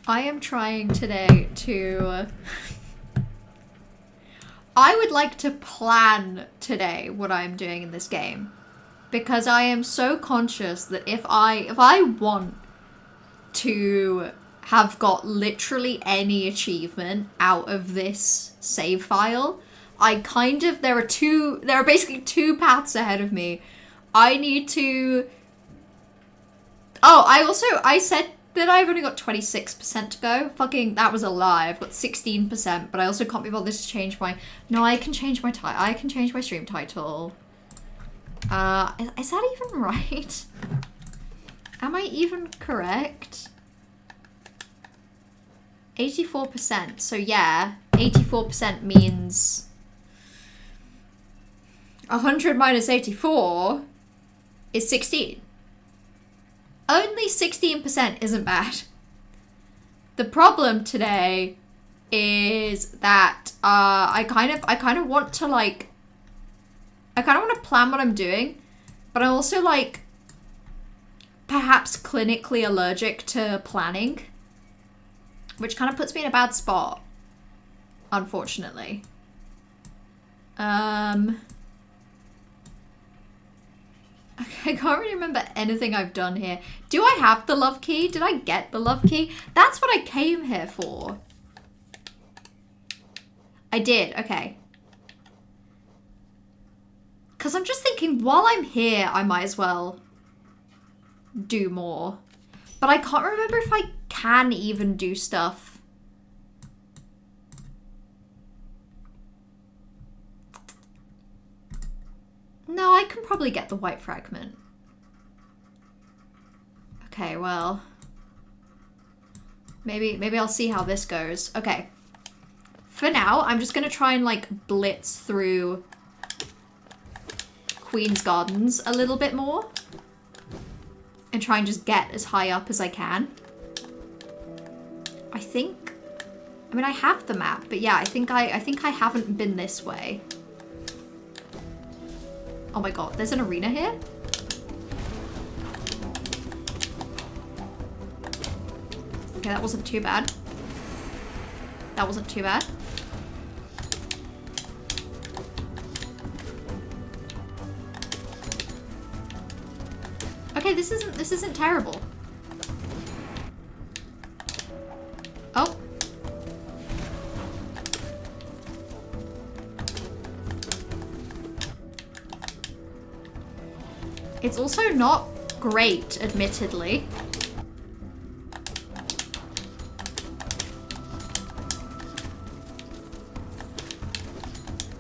I am trying today to... I would like to plan today what I'm doing in this game. Because I am so conscious that if I want to have got literally any achievement out of this save file, there are basically two paths ahead of me. I need to... Oh, I said that I've only got 26% to go. Fucking, that was a lie. I've got 16%, but I also can't be bothered to change my... No, I can change my title. I can change my stream title. Is that even right? Am I even correct? 84%. So yeah, 84% means 100 minus 84 is 16. Only 16% isn't bad. The problem today is that I kind of want to like... I kind of want to plan what I'm doing, but I'm also like perhaps clinically allergic to planning, which kind of puts me in a bad spot, unfortunately. I can't really remember anything I've done here. Do I have the love key? Did I get the love key? That's what I came here for. I did, okay. Because I'm just thinking, while I'm here, I might as well do more. But I can't remember if I can even do stuff. No, I can probably get the white fragment. Okay, well. Maybe I'll see how this goes. Okay. For now, I'm just going to try and, like, blitz through Queen's Gardens a little bit more. And try and just get as high up as I can. I mean, I have the map, but yeah, I think I haven't been this way. Oh my god, there's an arena here? Okay, that wasn't too bad. That wasn't too bad. Okay, this isn't terrible. Oh. It's also not great, admittedly.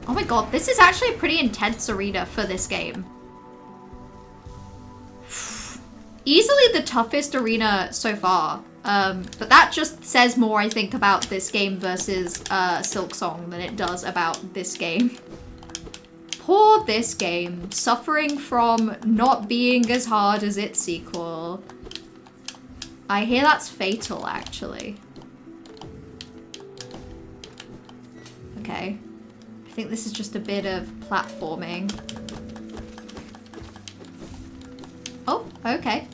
Oh my god, this is actually a pretty intense arena for this game. Easily the toughest arena so far. But that just says more, I think, about this game versus Silksong than it does about this game. Poor this game, suffering from not being as hard as its sequel. I hear that's fatal, actually. Okay. I think this is just a bit of platforming. Oh, okay.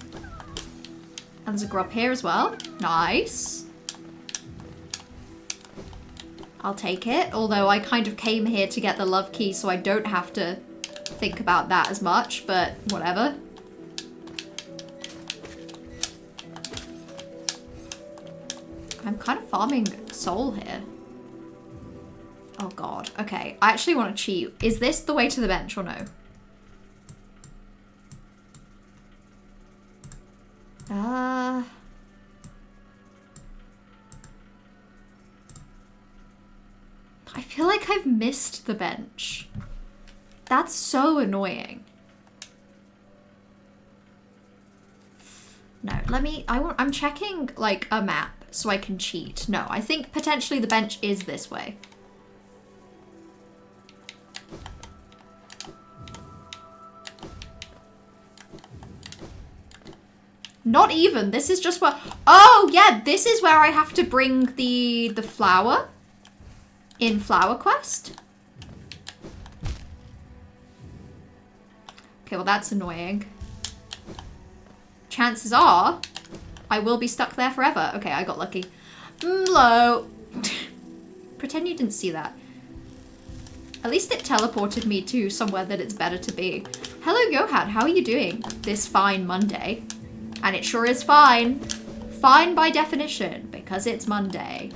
And there's a grub here as well. Nice. I'll take it. Although I kind of came here to get the love key, so I don't have to think about that as much, but whatever. I'm kind of farming soul here. Oh god. Okay. I actually want to cheat. Is this the way to the bench or no? I feel like I've missed the bench. That's so annoying. No, I'm checking like a map so I can cheat. No, I think potentially the bench is this way. Not even. This is just where... Oh, yeah. This is where I have to bring the flower in Flower Quest. Okay, well, that's annoying. Chances are I will be stuck there forever. Okay, I got lucky. Hello. Pretend you didn't see that. At least it teleported me to somewhere that it's better to be. Hello, Johan. How are you doing this fine Monday? And it sure is fine. Fine by definition, because it's Monday.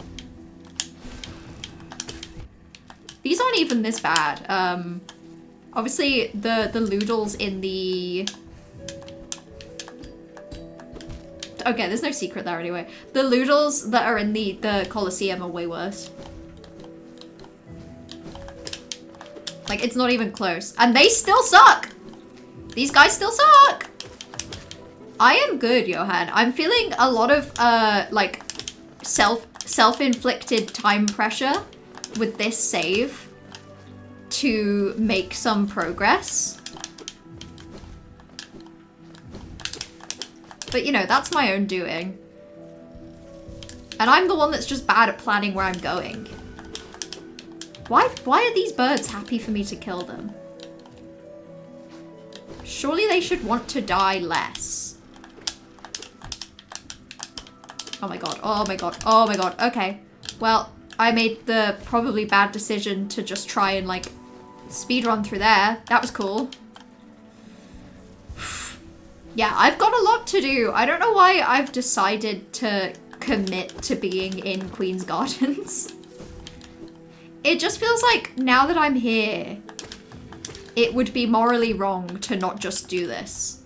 These aren't even this bad. Obviously, the Loodles in the... Okay, there's no secret there anyway. The Loodles that are in the Colosseum are way worse. Like, it's not even close. And they still suck! These guys still suck! I am good, Johan. I'm feeling a lot of, like, self-inflicted time pressure with this save to make some progress. But, you know, that's my own doing. And I'm the one that's just bad at planning where I'm going. Why are these birds happy for me to kill them? Surely they should want to die less. Oh my god, oh my god, oh my god. Okay, well, I made the probably bad decision to just try and, like, speedrun through there. That was cool. Yeah, I've got a lot to do. I don't know why I've decided to commit to being in Queen's Gardens. It just feels like now that I'm here, it would be morally wrong to not just do this.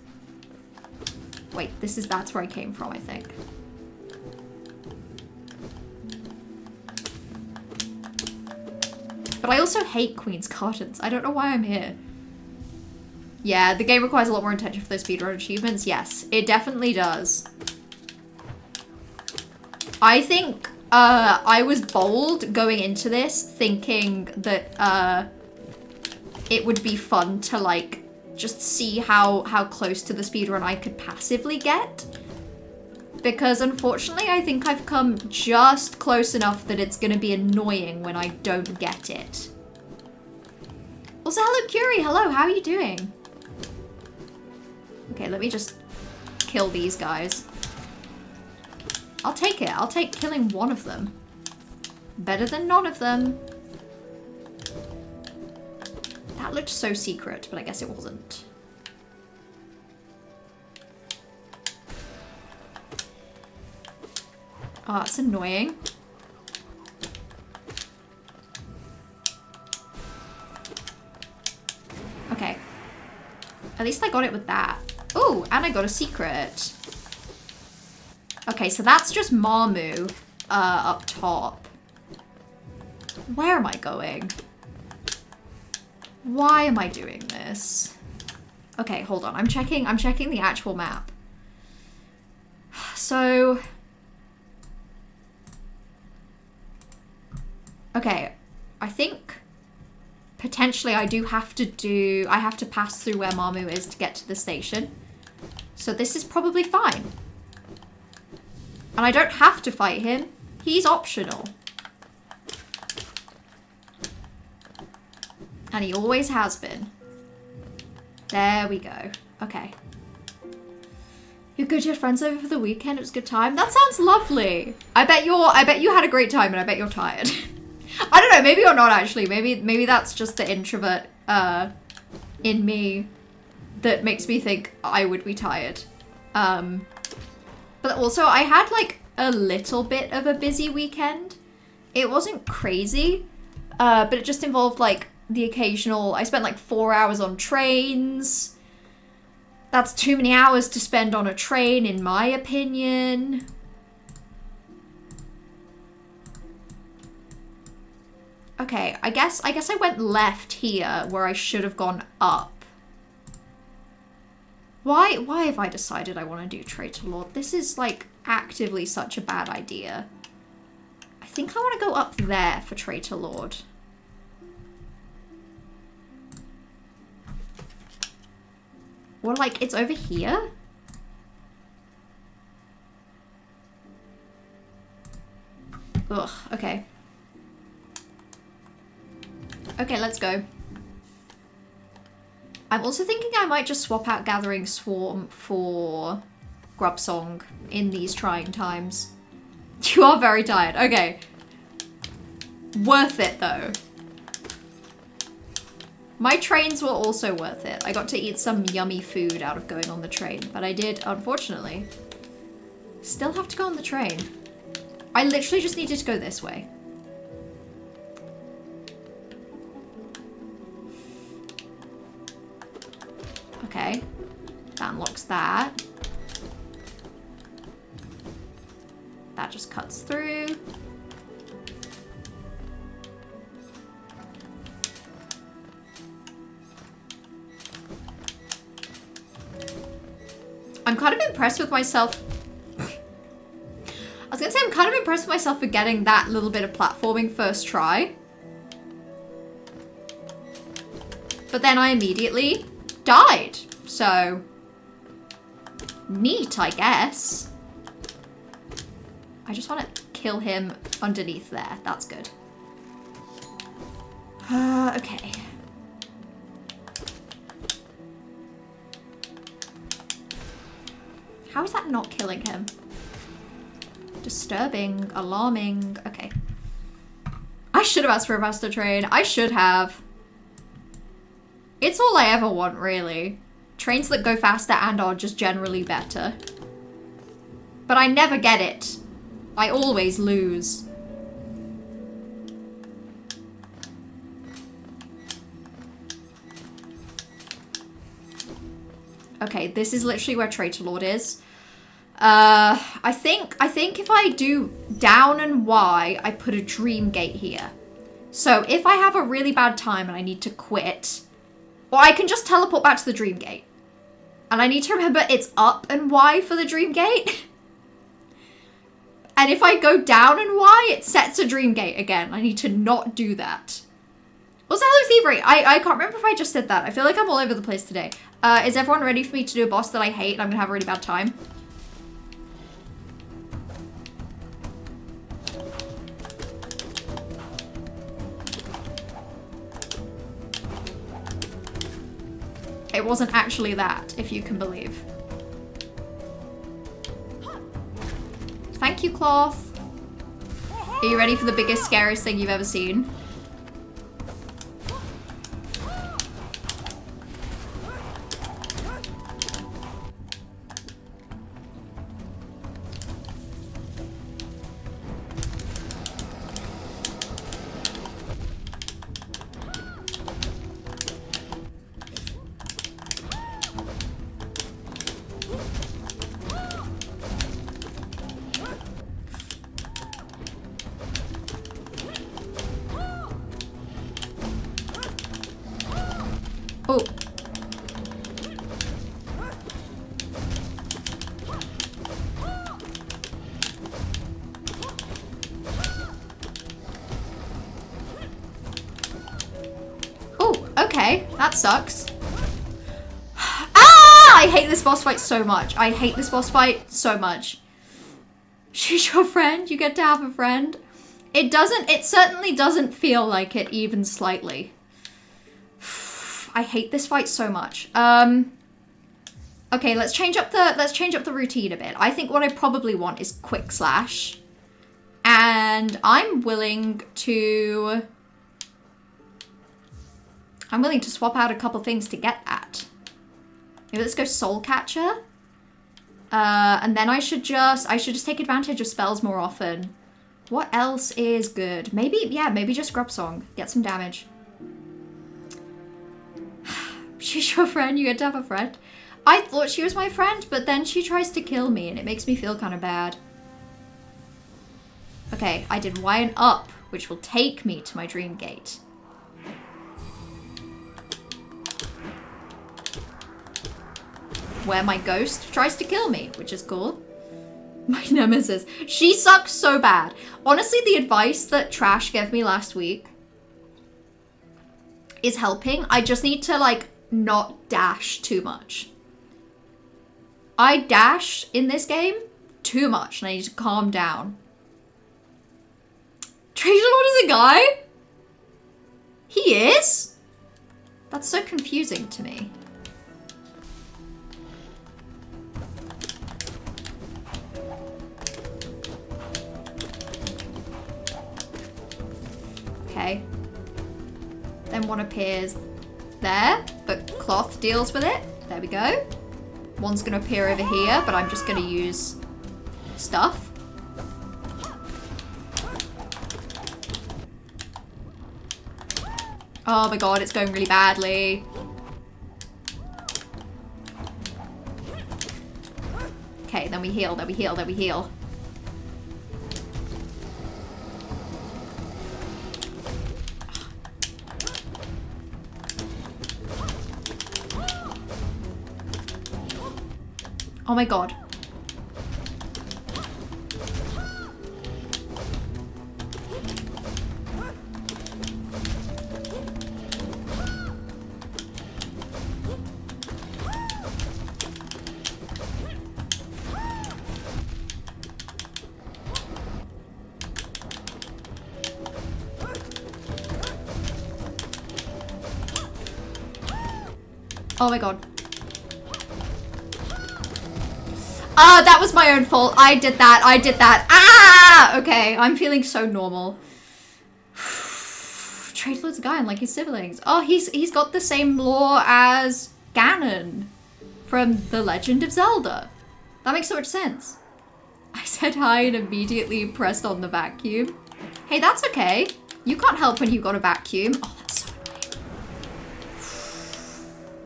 Wait, that's where I came from, I think. But I also hate Queen's Gardens. I don't know why I'm here. Yeah, the game requires a lot more attention for those speedrun achievements. Yes, it definitely does. I think I was bold going into this, thinking that it would be fun to, like, just see how close to the speedrun I could passively get. Because unfortunately, I think I've come just close enough that it's going to be annoying when I don't get it. Also, hello, Curie. Hello, how are you doing? Okay, let me just kill these guys. I'll take it. I'll take killing one of them. Better than none of them. That looked so secret, but I guess it wasn't. Oh, that's annoying. Okay. At least I got it with that. Oh, and I got a secret. Okay, so that's just Marmu up top. Where am I going? Why am I doing this? Okay, hold on. I'm checking the actual map. So okay, I think potentially I have to pass through where Marmu is to get to the station. So this is probably fine. And I don't have to fight him. He's optional. And he always has been. There we go. Okay. You're good, you had friends over for the weekend, it was a good time. That sounds lovely. I bet you had a great time and I bet you're tired. I don't know, maybe you're not actually. Maybe that's just the introvert in me that makes me think I would be tired. But also I had like a little bit of a busy weekend. It wasn't crazy, but it just involved like the occasional, I spent like 4 hours on trains. That's too many hours to spend on a train in my opinion. Okay, I guess I went left here where I should have gone up. Why have I decided I want to do Traitor Lord? This is like actively such a bad idea. I think I want to go up there for Traitor Lord. Or like it's over here? Ugh, okay. Okay, let's go. I'm also thinking I might just swap out Gathering Swarm for Grub Song in these trying times. You are very tired. Okay. Worth it, though. My trains were also worth it. I got to eat some yummy food out of going on the train, but I did, unfortunately, still have to go on the train. I literally just needed to go this way. Okay. That unlocks that. That just cuts through. I'm kind of impressed with myself. I was gonna say I'm kind of impressed with myself for getting that little bit of platforming first try. But then I immediately died. So, neat, I guess. I just want to kill him underneath there. That's good. Okay. How is that not killing him? Disturbing, alarming. Okay. I should have asked for a faster train. I should have. It's all I ever want, really. Trains that go faster and are just generally better. But I never get it. I always lose. Okay, this is literally where Traitor Lord is. I think if I do down and Y, I put a dream gate here. So if I have a really bad time and I need to quit, or I can just teleport back to the dream gate. And I need to remember it's up and Y for the dream gate. And if I go down and Y, it sets a dream gate again. I need to not do that. Also, hello Thievery. I can't remember if I just said that. I feel like I'm all over the place today. Is everyone ready for me to do a boss that I hate and I'm gonna have a really bad time? It wasn't actually that, if you can believe. Thank you, Cloth. Are you ready for the biggest, scariest thing you've ever seen? Oh. Oh, okay. That sucks. Ah! I hate this boss fight so much. I hate this boss fight so much. She's your friend. You get to have a friend. It certainly doesn't feel like it even slightly. I hate this fight so much. Okay, let's change up the routine a bit. I think what I probably want is quick slash. And I'm willing to swap out a couple things to get that. Maybe let's go Soul Catcher. And then I should just take advantage of spells more often. What else is good? Maybe just Grub Song. Get some damage. She's your friend, you get to have a friend. I thought she was my friend, but then she tries to kill me and it makes me feel kind of bad. Okay, I did Y and up, which will take me to my dream gate. Where my ghost tries to kill me, which is cool. My nemesis. She sucks so bad. Honestly, the advice that Trash gave me last week is helping. I just need to, like, not dash too much. I dash in this game too much and I need to calm down. Traitor Lord is a guy? He is? That's so confusing to me. Then one appears there, but Cloth deals with it. There we go. One's gonna appear over here, but I'm just gonna use stuff. Oh my god, it's going really badly. Okay, then we heal, then we heal, then we heal. Oh my god. Oh my god. Ah, that was my own fault. I did that. I did that. Ah! Okay, I'm feeling so normal. Trade loads of guy like his siblings. Oh, he's got the same lore as Ganon from The Legend of Zelda. That makes so much sense. I said hi and immediately pressed on the vacuum. Hey, that's okay. You can't help when you got a vacuum. Oh, that's so annoying.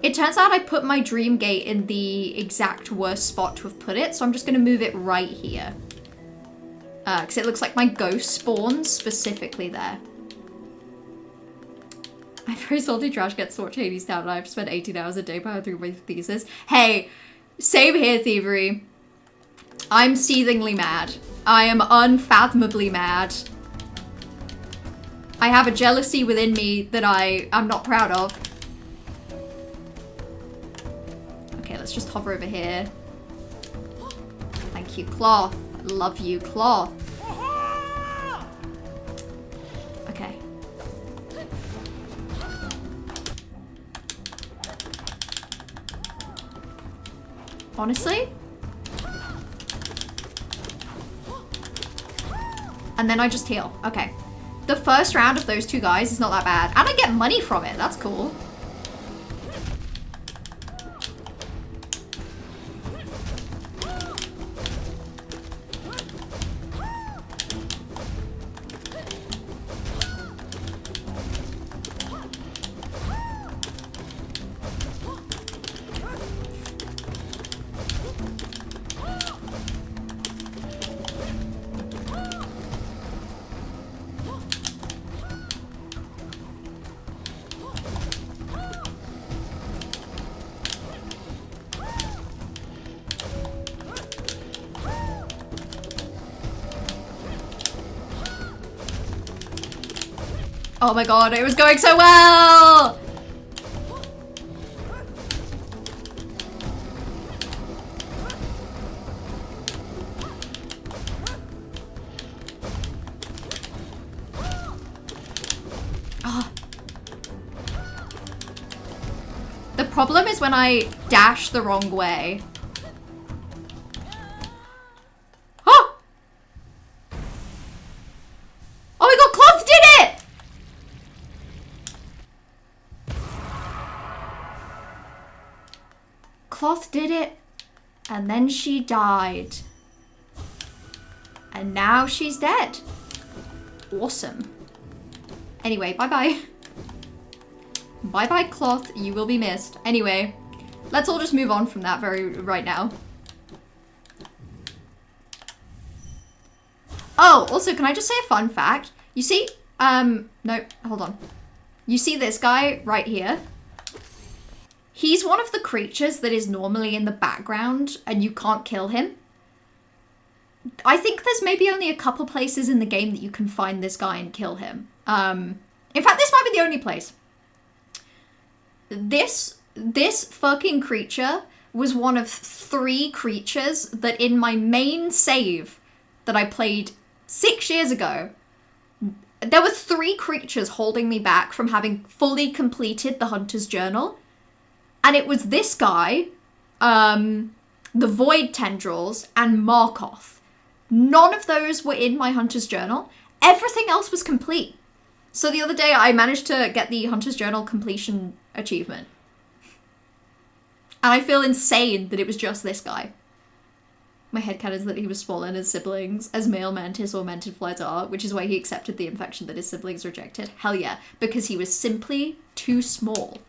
It turns out I put my dream gate in the exact worst spot to have put it, so I'm just going to move it right here. Because it looks like my ghost spawns specifically there. My very salty trash gets sort Hades down and I've spent 18 hours a day powering through my thesis. Hey, same here, Thievery. I'm seethingly mad. I am unfathomably mad. I have a jealousy within me that I'm not proud of. Okay, let's just hover over here. Thank you, Cloth. Love you, Cloth. Okay. Honestly? And then I just heal. Okay. The first round of those two guys is not that bad. And I get money from it. That's cool. Oh my god, it was going so well! Oh. The problem is when I dash the wrong way. Oh! Oh my god, Cloth did it! Cloth did it, and then she died. And now she's dead. Awesome. Anyway, bye-bye. Bye-bye, Cloth. You will be missed. Anyway, let's all just move on from that right now. Oh, also, can I just say a fun fact? You see, no, hold on. You see this guy right here? He's one of the creatures that is normally in the background and you can't kill him. I think there's maybe only a couple places in the game that you can find this guy and kill him. In fact, this might be the only place. This fucking creature was one of 3 creatures that in my main save that I played 6 years ago, there were 3 creatures holding me back from having fully completed the Hunter's Journal. And it was this guy, the Void Tendrils, and Markoth. None of those were in my Hunter's Journal. Everything else was complete. So the other day I managed to get the Hunter's Journal completion achievement. And I feel insane that it was just this guy. My headcanon is that he was smaller than his siblings, as male mantis or mantid flies are, which is why he accepted the infection that his siblings rejected. Hell yeah, because he was simply too small.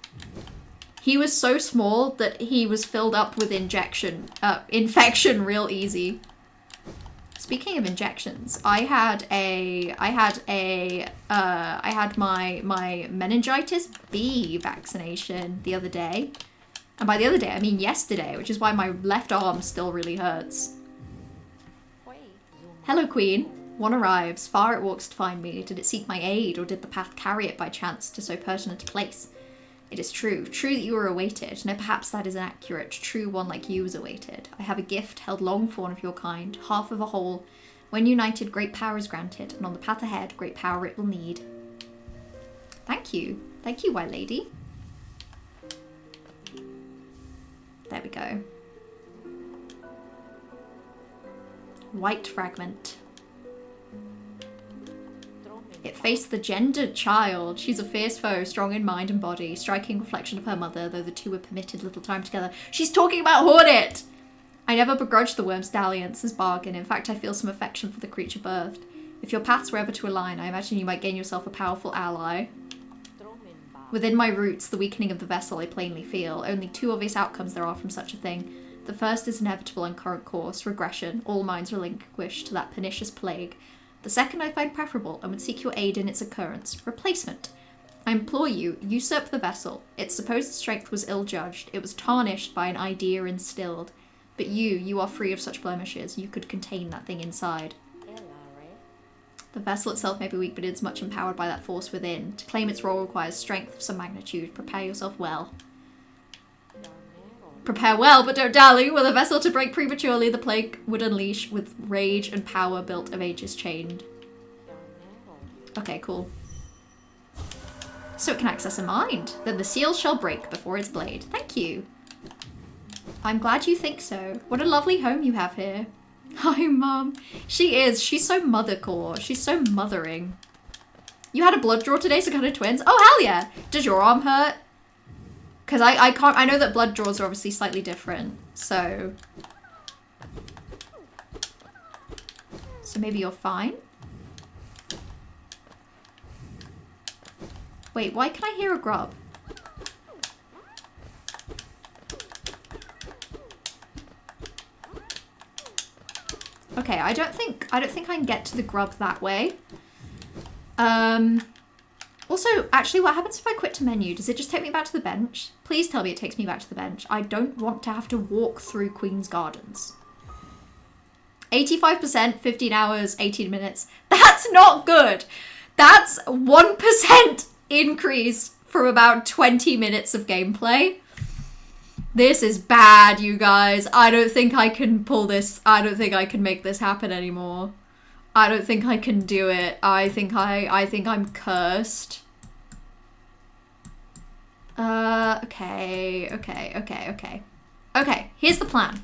He was so small that he was filled up with infection real easy. Speaking of injections, I had my meningitis B vaccination the other day. And by the other day, I mean yesterday, which is why my left arm still really hurts. Hello, Queen. One arrives. Far it walks to find me. Did it seek my aid, or did the path carry it by chance to so pertinent a place? It is true. True that you were awaited. No, perhaps that is inaccurate. True, one like you was awaited. I have a gift held long for one of your kind. Half of a whole. When united, great power is granted. And on the path ahead, great power it will need. Thank you. Thank you, White Lady. There we go. White fragment. It faced the gendered child. She's a fierce foe, strong in mind and body, striking reflection of her mother, though the two were permitted little time together. She's talking about Hornet! I never begrudged the worm's dalliance as bargain. In fact, I feel some affection for the creature birthed. If your paths were ever to align, I imagine you might gain yourself a powerful ally. Within my roots, the weakening of the vessel I plainly feel. Only two obvious outcomes there are from such a thing. The first is inevitable and current course, regression. All minds relinquished to that pernicious plague. The second I find preferable and would seek your aid in its occurrence. Replacement. I implore you, usurp the vessel. Its supposed strength was ill-judged. It was tarnished by an idea instilled. But you are free of such blemishes. You could contain that thing inside. The vessel itself may be weak, but it is much empowered by that force within. To claim its role requires strength of some magnitude. Prepare yourself well. Prepare well, but don't dally. Were the vessel to break prematurely, the plague would unleash with rage and power built of ages chained. Okay, cool. So it can access a mind. Then the seal shall break before its blade. Thank you. I'm glad you think so. What a lovely home you have here. Hi, Mum. She is. She's so mothercore. She's so mothering. You had a blood draw today, so kind of twins? Oh, hell yeah. Does your arm hurt? Because I can't... I know that blood draws are obviously slightly different, so... So maybe you're fine? Wait, why can I hear a grub? Okay, I don't think I can get to the grub that way. Also, actually, what happens if I quit to menu? Does it just take me back to the bench? Please tell me it takes me back to the bench. I don't want to have to walk through Queen's Gardens. 85%, 15 hours, 18 minutes. That's not good. That's 1% increase from about 20 minutes of gameplay. This is bad, you guys. I don't think I can pull this. I don't think I can make this happen anymore. I don't think I can do it. I think I'm cursed. Okay. Okay, here's the plan.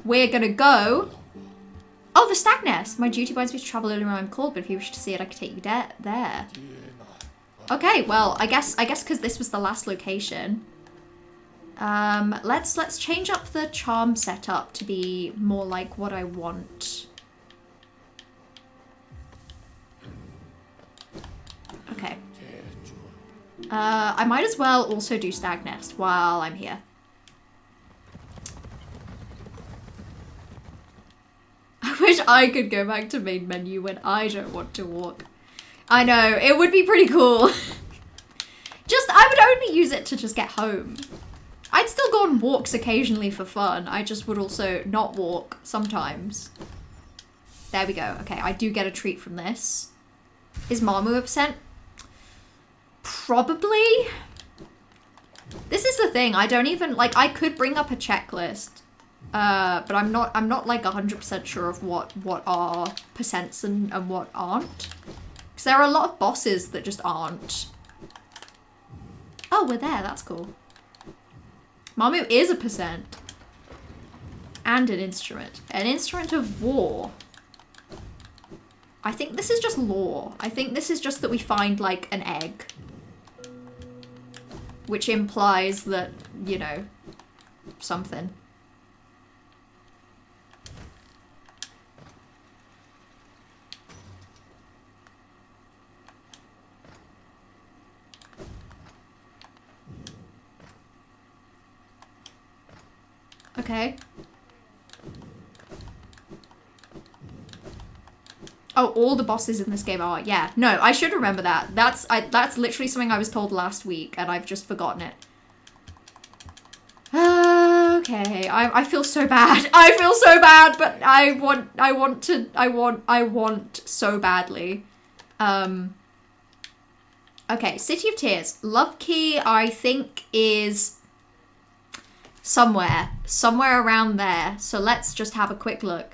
We're gonna go... Oh, the stag nest! My duty binds me to travel early when I'm called, but if you wish to see it, I could take you there. Okay, well, I guess because this was the last location. Let's change up the charm setup to be more like what I want. Okay. I might as well also do stag nest while I'm here. I wish I could go back to main menu when I don't want to walk. I know, it would be pretty cool. I would only use it to just get home. I'd still go on walks occasionally for fun. I just would also not walk sometimes. There we go. Okay, I do get a treat from this. Is Marmu a percent? Probably. This is the thing. I don't even, like, I could bring up a checklist. But I'm not like 100% sure of what are percents and what aren't. Because there are a lot of bosses that just aren't. Oh, we're there. That's cool. Marmu is a percent. And an instrument. An instrument of war. I think this is just lore. I think this is just that we find, like, an egg. Which implies that, you know, something. Okay. Oh, all the bosses in this game are, yeah. No, I should remember that. That's literally something I was told last week, and I've just forgotten it. Okay, I feel so bad. I feel so bad, but I want so badly. Okay, City of Tears. Love Key, I think, is somewhere around there. So let's just have a quick look.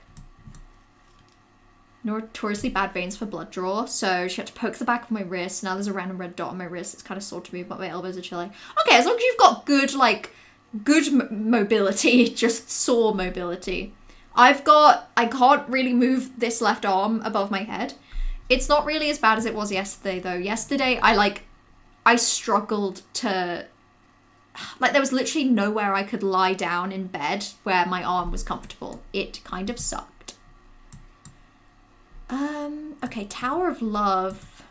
Notoriously bad veins for blood draw. So she had to poke the back of my wrist. Now there's a random red dot on my wrist. It's kind of sore to move, but my elbows are chilling. Okay, as long as you've got good, like, good mobility, just sore mobility. I can't really move this left arm above my head. It's not really as bad as it was yesterday, though. Yesterday, I struggled to... Like, there was literally nowhere I could lie down in bed where my arm was comfortable. It kind of sucked. Okay, Tower of Love.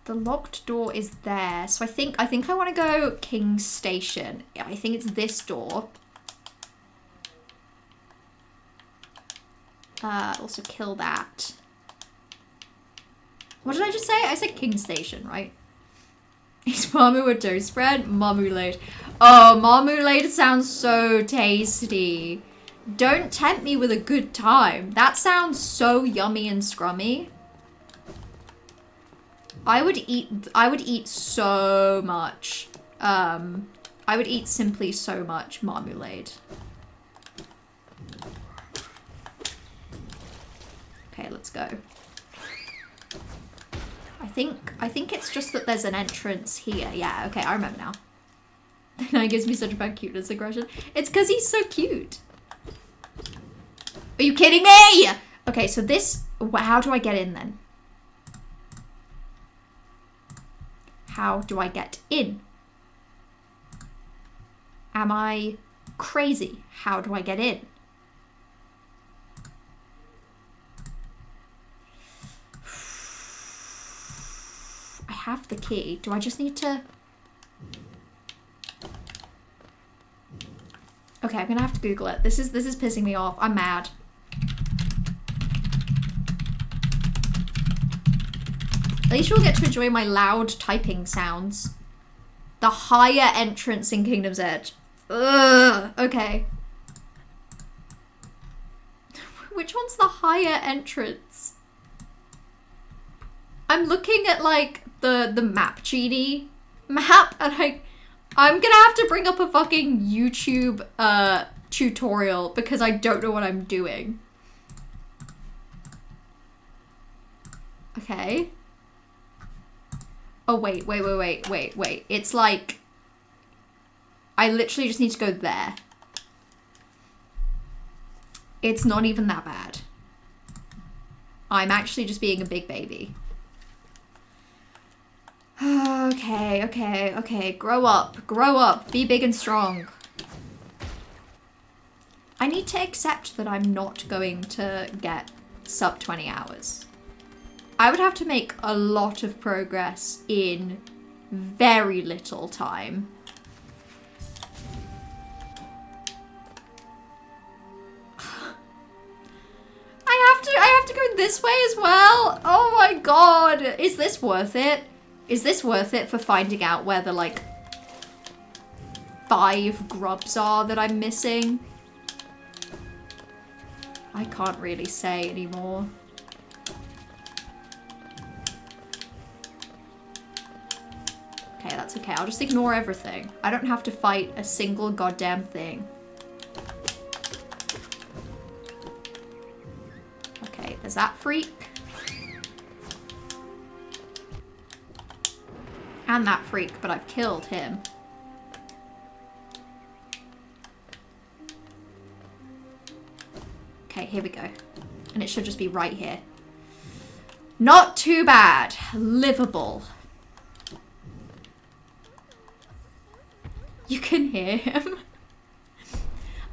The locked door is there. So I think I want to go King's Station. Yeah, I think it's this door. Also kill that. What did I just say? I said King's Station, right? Is Marmoo a toast bread? Marmoulade. Oh, Marmoulade sounds so tasty. Don't tempt me with a good time. That sounds so yummy and scrummy. I would eat so much. I would eat simply so much marmoulade. Okay, let's go. I think it's just that there's an entrance here. Yeah, okay, I remember now. That guy gives me such a bad cuteness aggression. It's because he's so cute. Are you kidding me? Okay, so this... How do I get in then? How do I get in? Am I crazy? How do I get in? I have the key. Do I just need to... Okay, I'm gonna have to Google it. This is pissing me off. I'm mad. At least you'll get to enjoy my loud typing sounds. The higher entrance in Kingdom's Edge. Ugh, okay. Which one's the higher entrance? I'm looking at, like, the Map Genie map, and I'm gonna have to bring up a fucking YouTube tutorial because I don't know what I'm doing. Okay. Oh, wait. It's like... I literally just need to go there. It's not even that bad. I'm actually just being a big baby. Okay. Grow up. Be big and strong. I need to accept that I'm not going to get sub 20 hours. I would have to make a lot of progress in very little time. I have to go this way as well? Oh my god. Is this worth it? Is this worth it for finding out where the, like, 5 grubs are that I'm missing? I can't really say anymore. Okay, that's okay. I'll just ignore everything. I don't have to fight a single goddamn thing. Okay, there's that freak. And that freak, but I've killed him. here we go. And it should just be right here. Not too bad. Livable. You can hear him.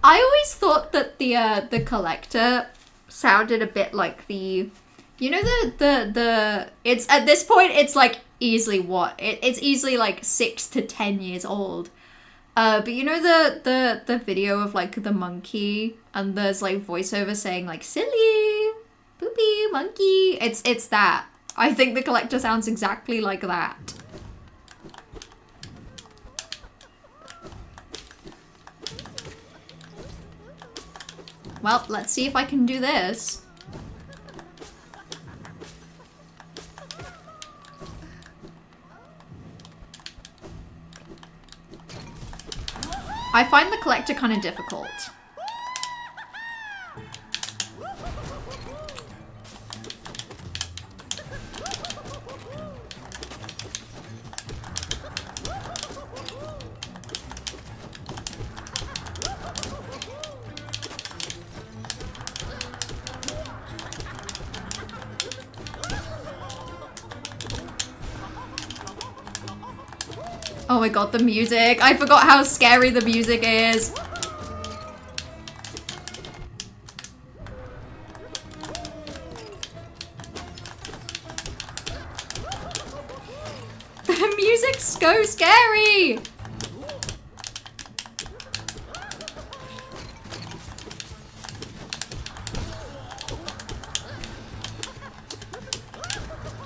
I always thought that the collector sounded a bit like the, you know, it's at this point it's like easily it's easily like 6 to 10 years old. But you know the video of like the monkey and there's like voiceover saying like silly, boopy, monkey. It's that. I think the collector sounds exactly like that. Well, let's see if I can do this. I find the collector kind of difficult. Oh my god, the music. I forgot how scary the music is. The music's so scary.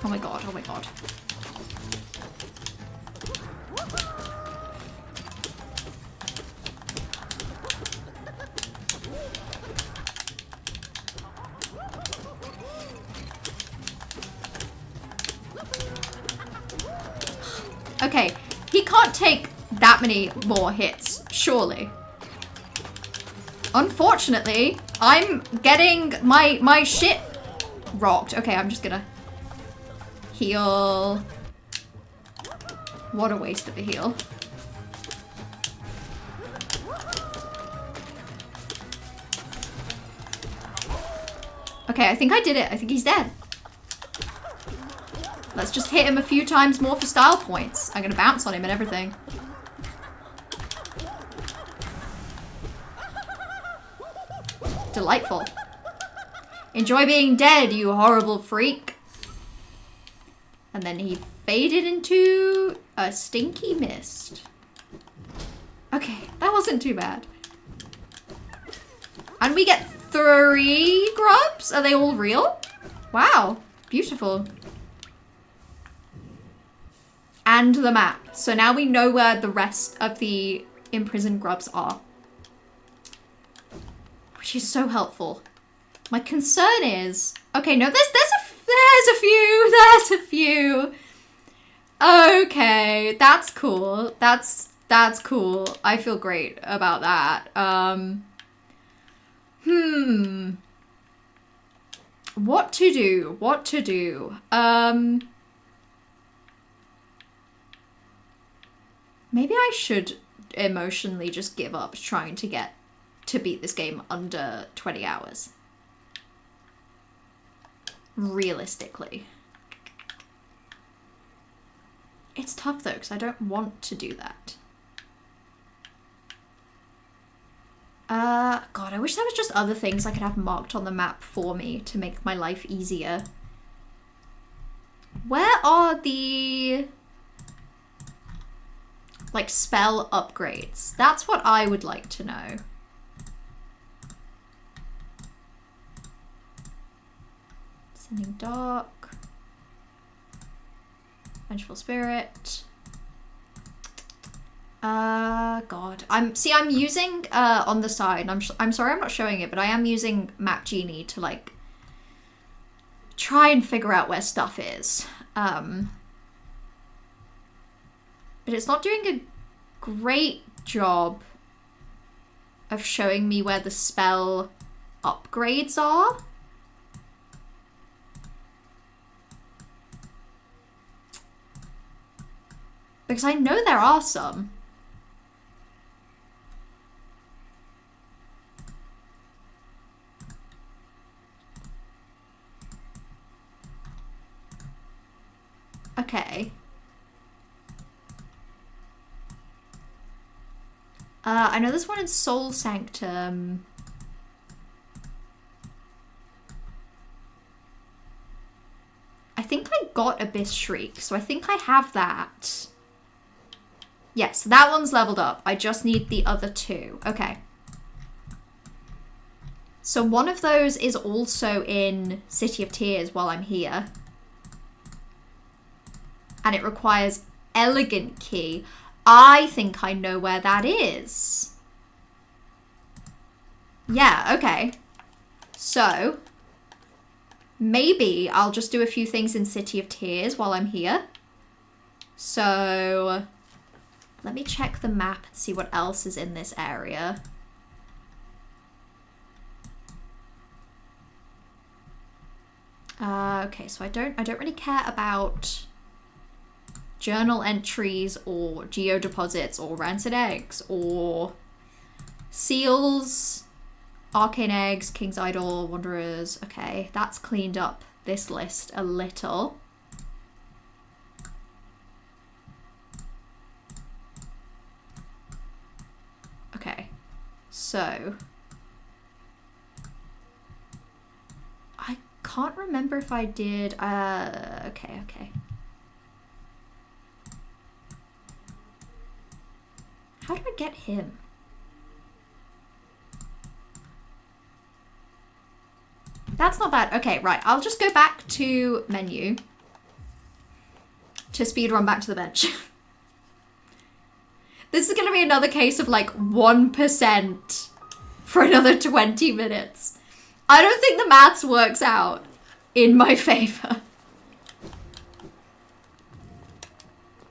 Oh my god, oh my god. Okay, he can't take that many more hits, surely. Unfortunately, I'm getting my shit rocked. Okay, I'm just gonna heal. What a waste of a heal. Okay, I think I did it. I think he's dead. Let's just hit him a few times more for style points. I'm gonna bounce on him and everything. Delightful. Enjoy being dead, you horrible freak. And then he faded into a stinky mist. Okay, that wasn't too bad. And we get 3 grubs? Are they all real? Wow, beautiful. And the map. So now we know where the rest of the imprisoned grubs are. Which is so helpful. My concern is... Okay, no, there's a few. Okay, that's cool. That's cool. I feel great about that. What to do? Maybe I should emotionally just give up trying to beat this game under 20 hours. Realistically. It's tough though, because I don't want to do that. God, I wish there was just other things I could have marked on the map for me to make my life easier. Where are the... like, spell upgrades? That's what I would like to know. Sending Dark. Vengeful Spirit. God. I'm using, on the side, I'm sorry I'm not showing it, but I am using Map Genie to, like, try and figure out where stuff is. But it's not doing a great job of showing me where the spell upgrades are. Because I know there are some. Okay. I know there's one in Soul Sanctum. I think I got Abyss Shriek, so I think I have that. Yes, that one's leveled up. I just need the other two. Okay. So one of those is also in City of Tears while I'm here. And it requires Elegant Key. I think I know where that is. Yeah, okay. So, maybe I'll just do a few things in City of Tears while I'm here. So, let me check the map and see what else is in this area. Okay, so I don't really care about journal entries or geodeposits or rancid eggs or seals, arcane eggs, king's idol, wanderers. Okay, that's cleaned up this list a little. Okay, so I can't remember if I did, okay. How do I get him? That's not bad. Okay, right. I'll just go back to menu to speedrun back to the bench. This is going to be another case of like 1% for another 20 minutes. I don't think the maths works out in my favor.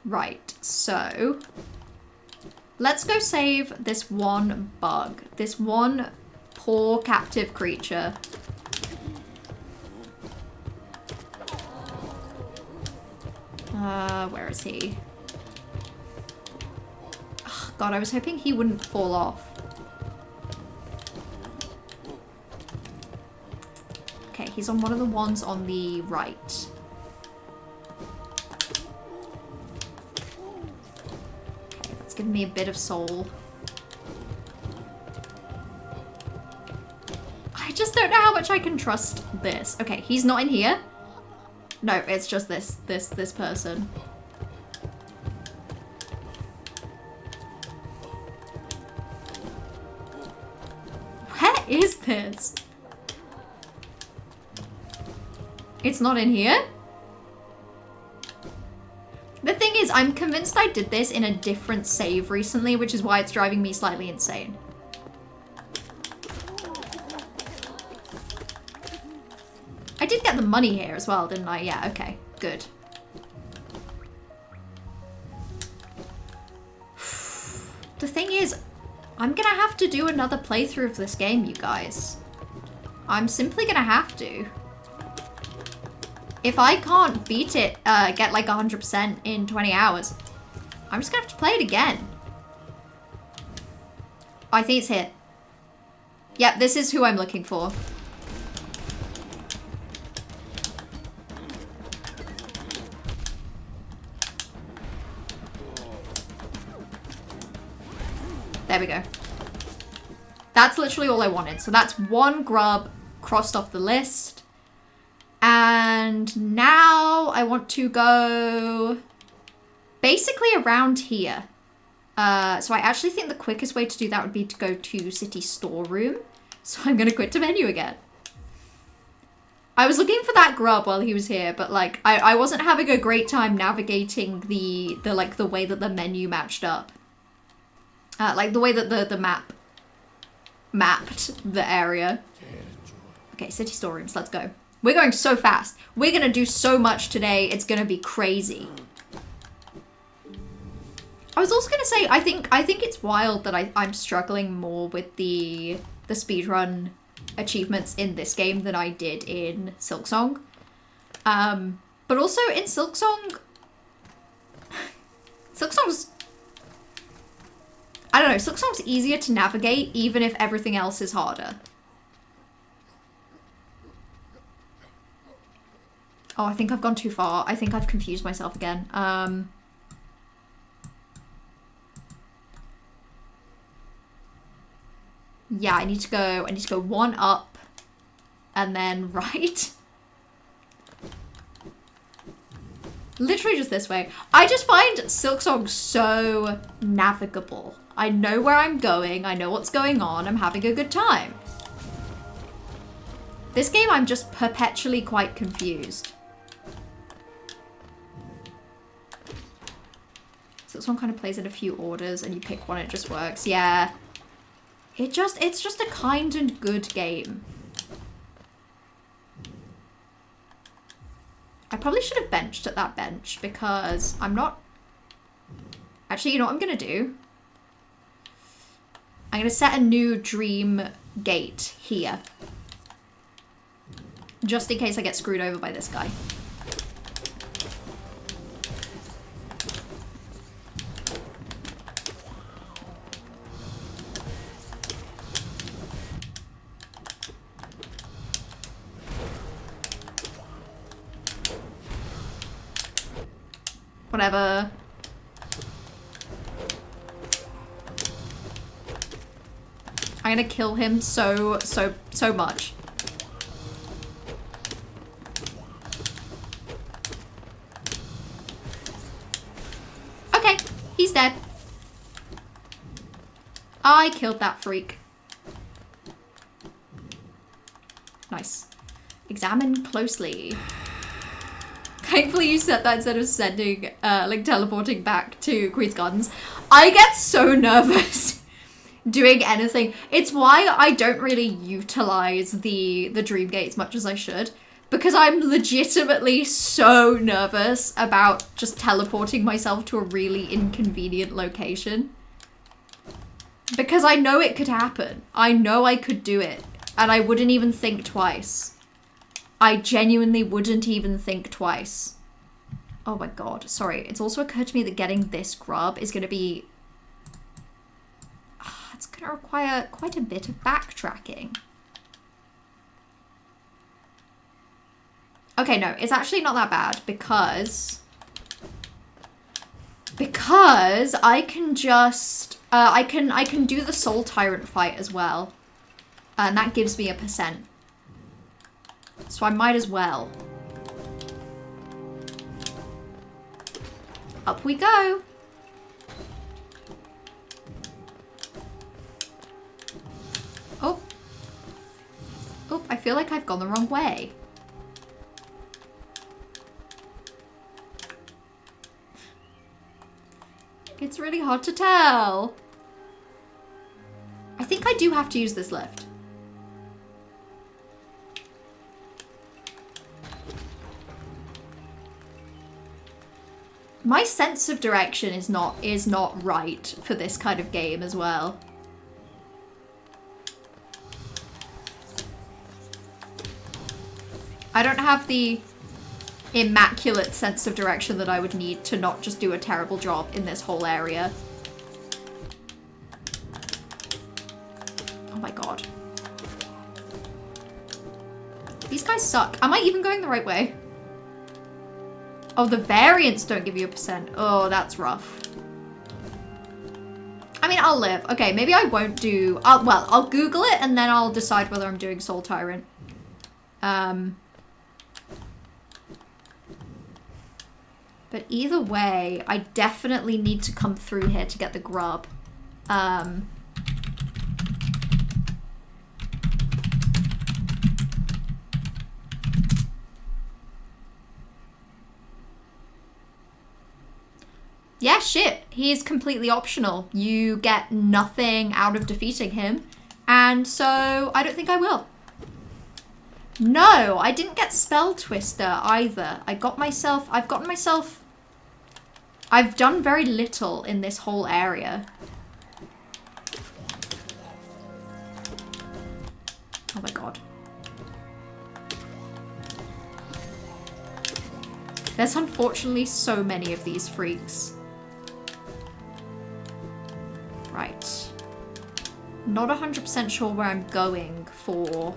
Right, so let's go save this one bug. This one poor captive creature. Where is he? Oh, God, I was hoping he wouldn't fall off. Okay, he's on one of the ones on the right. Okay, that's giving me a bit of soul. I just don't know how much I can trust this. Okay, he's not in here. No, it's just this person. Where is this? It's not in here? The thing is, I'm convinced I did this in a different save recently, which is why it's driving me slightly insane. I did get the money here as well, didn't I? Yeah, okay, good. The thing is, I'm gonna have to do another playthrough of this game, you guys. I'm simply gonna have to. If I can't beat it, get like 100% in 20 hours, I'm just gonna have to play it again. I think it's here. Yep, this is who I'm looking for. There we go. That's literally all I wanted. So that's one grub crossed off the list. And now I want to go basically around here. So I actually think the quickest way to do that would be to go to City Storeroom. So I'm going to quit to menu again. I was looking for that grub while he was here, but like I wasn't having a great time navigating the way that the menu matched up. Like the way that the map mapped the area. Okay, City Storerooms, let's go. We're going so fast. We're gonna do so much today, it's gonna be crazy. I was also gonna say, I think it's wild that I'm struggling more with the speedrun achievements in this game than I did in Silksong. But also in Silksong, Silksong's, I don't know, Silksong's easier to navigate even if everything else is harder. Oh, I think I've gone too far. I think I've confused myself again. Yeah, I need to go one up and then right. Literally just this way. I just find Silksong so navigable. I know where I'm going. I know what's going on. I'm having a good time. This game, I'm just perpetually quite confused. So this one kind of plays in a few orders and you pick one, it just works. Yeah. It's just a kind and good game. I probably should have benched at that bench because I'm not... Actually, you know what I'm going to do? I'm going to set a new dream gate here. Just in case I get screwed over by this guy. Whatever. I'm gonna kill him so much. Okay, he's dead. I killed that freak. Nice. Examine closely. Thankfully you said that instead of sending, like teleporting back to Queen's Gardens. I get so nervous doing anything. It's why I don't really utilize the Dream Gate as much as I should. Because I'm legitimately so nervous about just teleporting myself to a really inconvenient location. Because I know it could happen. I know I could do it. And I wouldn't even think twice. I genuinely wouldn't even think twice. Oh my god, sorry. It's also occurred to me that getting this grub is going to be... it's going to require quite a bit of backtracking. Okay, no, it's actually not that bad because I can just... I can do the Soul Tyrant fight as well. And that gives me a %. So I might as well. Up we go. Oh. Oh, I feel like I've gone the wrong way. It's really hard to tell. I think I do have to use this lift. My sense of direction is not right for this kind of game as well. I don't have the immaculate sense of direction that I would need to not just do a terrible job in this whole area. Oh my god. These guys suck. Am I even going the right way? Oh, the variants don't give you a %. Oh, that's rough. I mean, I'll live. Okay, maybe I won't do... well, I'll Google it and then I'll decide whether I'm doing Soul Tyrant. But either way, I definitely need to come through here to get the grub. Yeah, shit. He's completely optional. You get nothing out of defeating him. And so I don't think I will. No, I didn't get Spell Twister either. I've done very little in this whole area. Oh my god. There's unfortunately so many of these freaks. Right. Not 100% sure where I'm going for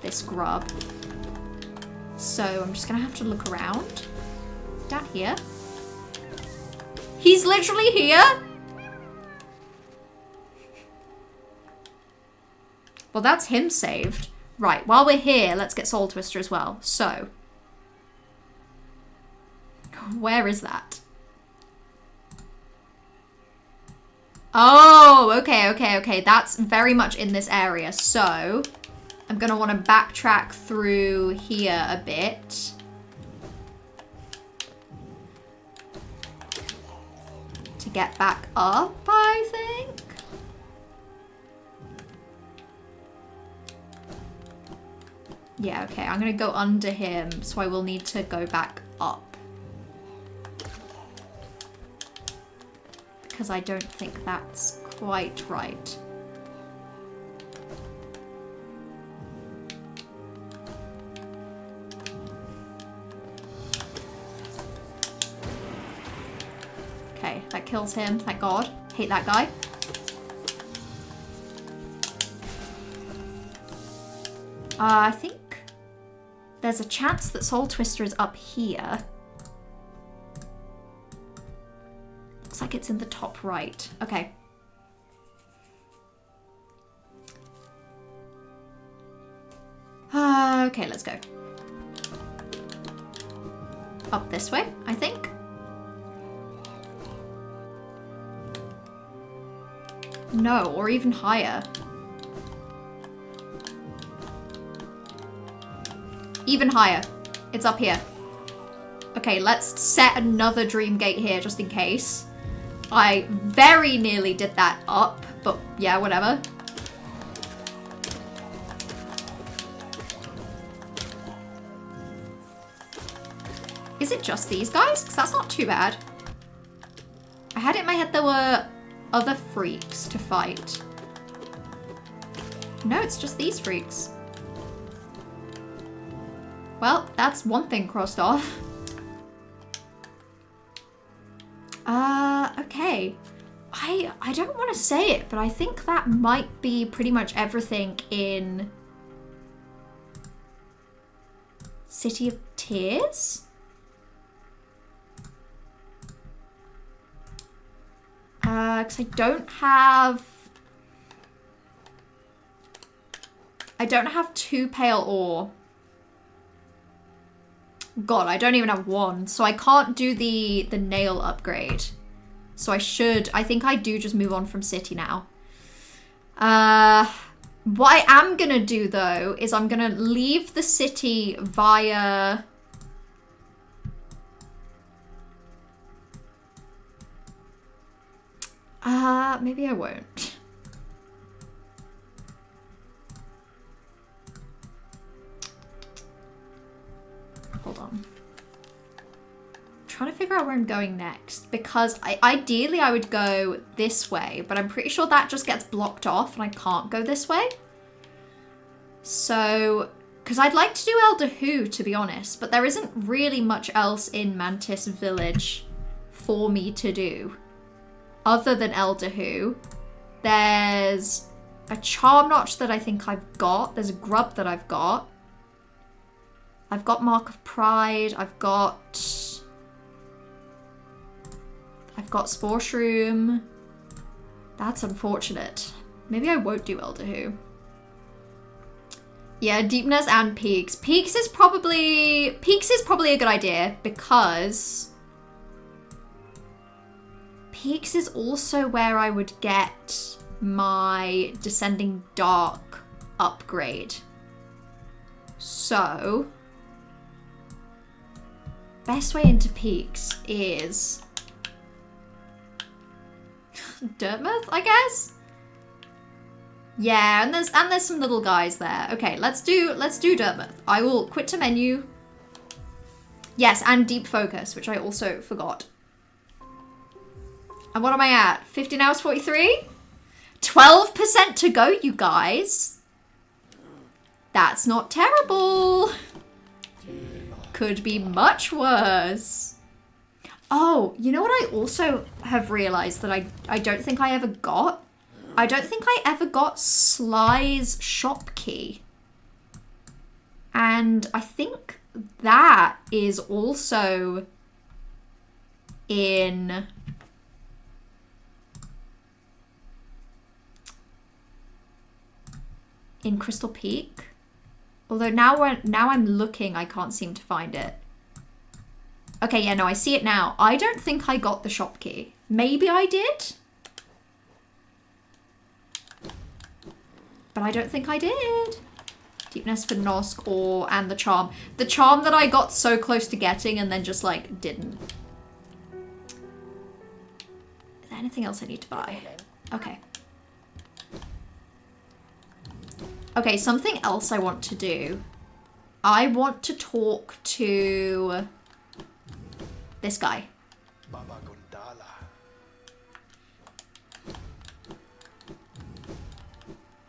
this grub. So I'm just gonna have to look around. Down here. He's literally here? Well, that's him saved. Right, while we're here, let's get Soul Twister as well. So, where is that? Oh, okay. That's very much in this area. So, I'm going to want to backtrack through here a bit. To get back up, I think. Yeah, okay, I'm gonna go under him, so I will need to go back up. Because I don't think that's quite right. Okay, that kills him, thank God. Hate that guy. I think there's a chance that Soul Twister is up here. Looks like it's in the top right. Okay. Okay, let's go. Up this way, I think. No, or even higher. Even higher. It's up here. Okay, let's set another dream gate here just in case. I very nearly did that up, but yeah, whatever. Is it just these guys? Because that's not too bad. I had it in my head there were other freaks to fight. No, it's just these freaks. Well, that's one thing crossed off. Okay. I don't want to say it, but I think that might be pretty much everything in City of Tears? Because I don't have 2 pale ore. God, I don't even have 1, so I can't do the nail upgrade. So I think I do just move on from city now. What I am gonna do though, is I'm gonna leave the city via... maybe I won't. Hold on. I'm trying to figure out where I'm going next because ideally I would go this way, but I'm pretty sure that just gets blocked off and I can't go this way. So, because I'd like to do Elder Who, to be honest, but there isn't really much else in Mantis Village for me to do other than Elder Who. There's a Charm Notch that I think I've got. There's a Grub that I've got. I've got Mark of Pride. I've got Spore Shroom. That's unfortunate. Maybe I won't do Elder Who. Yeah, Deepness and Peaks. Peaks is probably a good idea because Peaks is also where I would get my Descending Dark upgrade. So, best way into Peaks is Dirtmouth, I guess. Yeah, and there's some little guys there. Okay, let's do Dirtmouth. I will quit to menu. Yes, and Deep Focus, which I also forgot. And what am I at? 15 hours 43? 12% to go, you guys. That's not terrible. Could be much worse. Oh, you know what I also have realized that I don't think I ever got? I don't think I ever got Sly's shop key. And I think that is also in Crystal Peak. Although now I'm looking, I can't seem to find it. Okay, yeah, no, I see it now. I don't think I got the shop key. Maybe I did? But I don't think I did. Deepness for Nosk and the charm. The charm that I got so close to getting and then just like didn't. Is there anything else I need to buy? Okay. Okay, something else I want to do. I want to talk to this guy.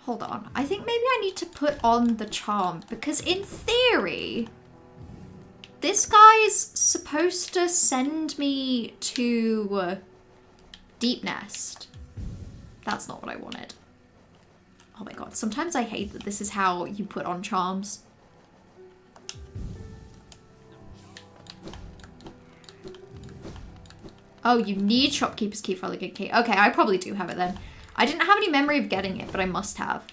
Hold on. I think maybe I need to put on the charm because in theory, this guy's supposed to send me to Deep Nest. That's not what I wanted. Oh my god, sometimes I hate that this is how you put on charms. Oh, you need shopkeeper's key for a good key. Okay, I probably do have it then. I didn't have any memory of getting it, but I must have.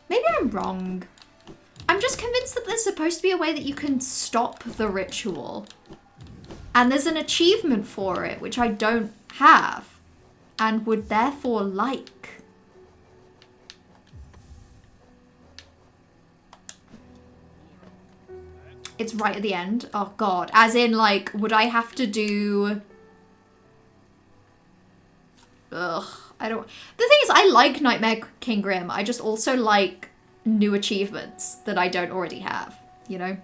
Maybe I'm wrong. I'm just convinced that there's supposed to be a way that you can stop the ritual. And there's an achievement for it, which I don't have. And would therefore like. It's right at the end. Oh god. As in, like, would I have to do... Ugh. I don't... The thing is, I like Nightmare King Grim. I just also like new achievements that I don't already have, you know?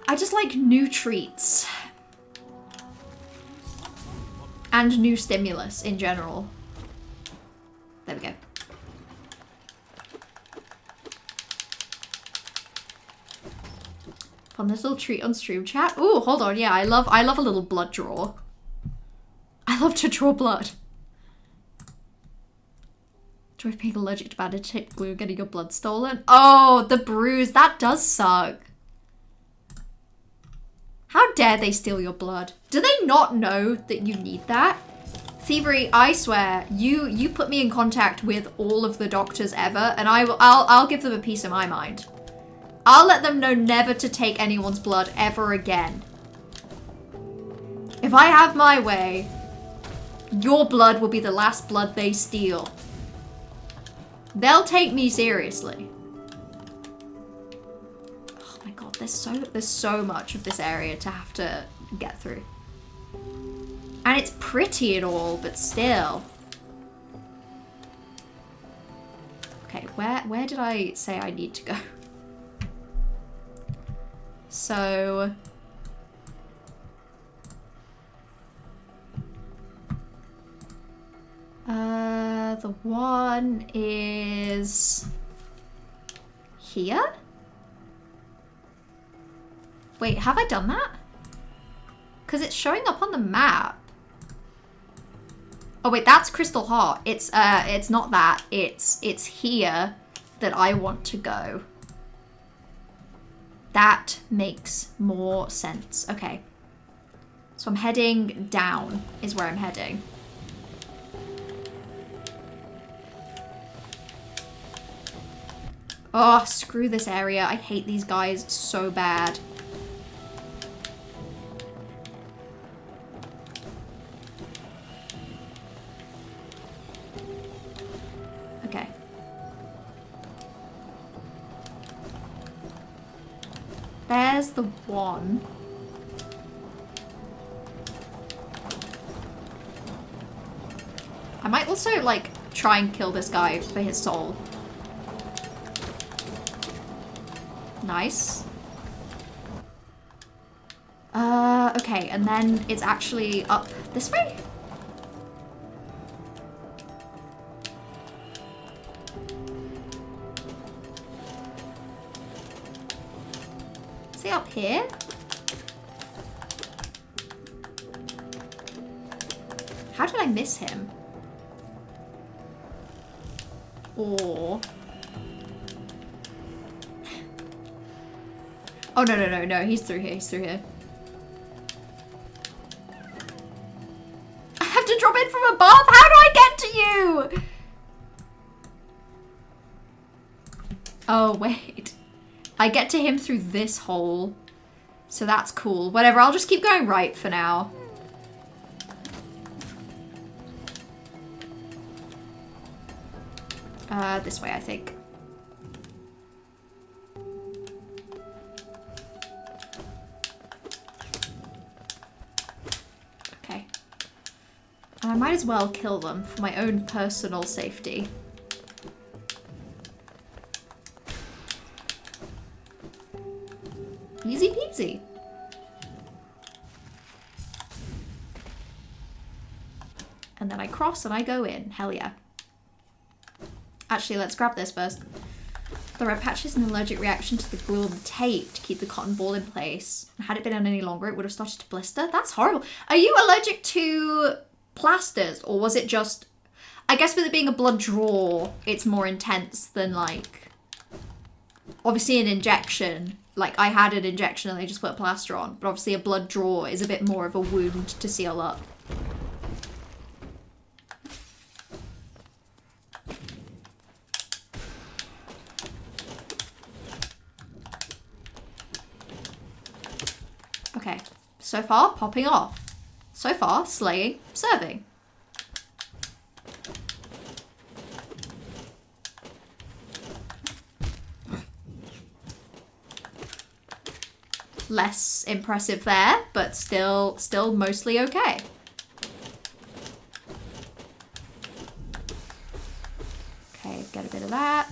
I just like new treats. And new stimulus in general. There we go. Fun little treat on stream chat. Ooh, hold on. Yeah, I love a little blood draw. I love to draw blood. Joy of being allergic to bandage glue, getting your blood stolen. Oh, the bruise. That does suck. How dare they steal your blood? Do they not know that you need that? Thievery, I swear, you put me in contact with all of the doctors ever, and I'll give them a piece of my mind. I'll let them know never to take anyone's blood ever again. If I have my way, your blood will be the last blood they steal. They'll take me seriously. Oh my god, there's so much of this area to have to get through. And it's pretty and all, but still. Okay, where did I say I need to go? So... the one is here? Wait, have I done that? Because it's showing up on the map. Oh wait, that's Crystal Heart. It's not that. It's here that I want to go. That makes more sense. Okay. So I'm heading down is where I'm heading. Oh, screw this area. I hate these guys so bad. Okay. There's the one. I might also, like, try and kill this guy for his soul. Nice. Okay, and then it's actually up this way? Is he up here? How did I miss him? Or... Oh, no. He's through here. I have to drop in from above? How do I get to you? Oh, wait. I get to him through this hole. So that's cool. Whatever, I'll just keep going right for now. This way, I think. Okay. I might as well kill them for my own personal safety. Easy peasy. And then I cross and I go in. Hell yeah. Actually, let's grab this first. The red patch is an allergic reaction to the glue on the tape to keep the cotton ball in place. And had it been on any longer, it would have started to blister. That's horrible. Are you allergic to plasters? Or was it just... I guess with it being a blood draw, it's more intense than like... Obviously an injection. Like, I had an injection and they just put a plaster on. But obviously a blood draw is a bit more of a wound to seal up. Okay, so far, popping off. So far, slaying, serving. Less impressive there, but still mostly okay. Okay, get a bit of that.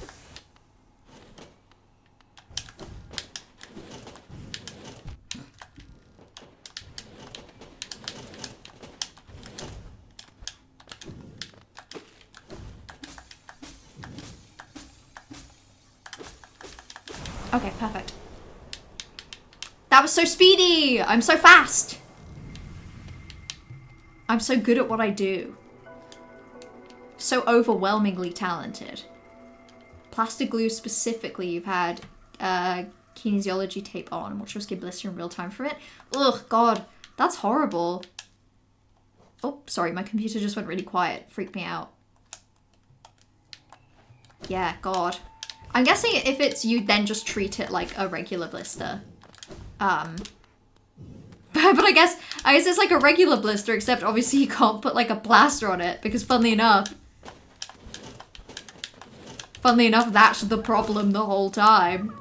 Okay, perfect. That was so speedy! I'm so fast! I'm so good at what I do. So overwhelmingly talented. Plastic glue specifically, you've had kinesiology tape on. Watch your skin blister in real time from it. Ugh, God, that's horrible. Oh, sorry, my computer just went really quiet. Freaked me out. Yeah, God. I'm guessing if it's you, then just treat it like a regular blister. But I guess it's like a regular blister, except obviously you can't put like a plaster on it because funnily enough, that's the problem the whole time.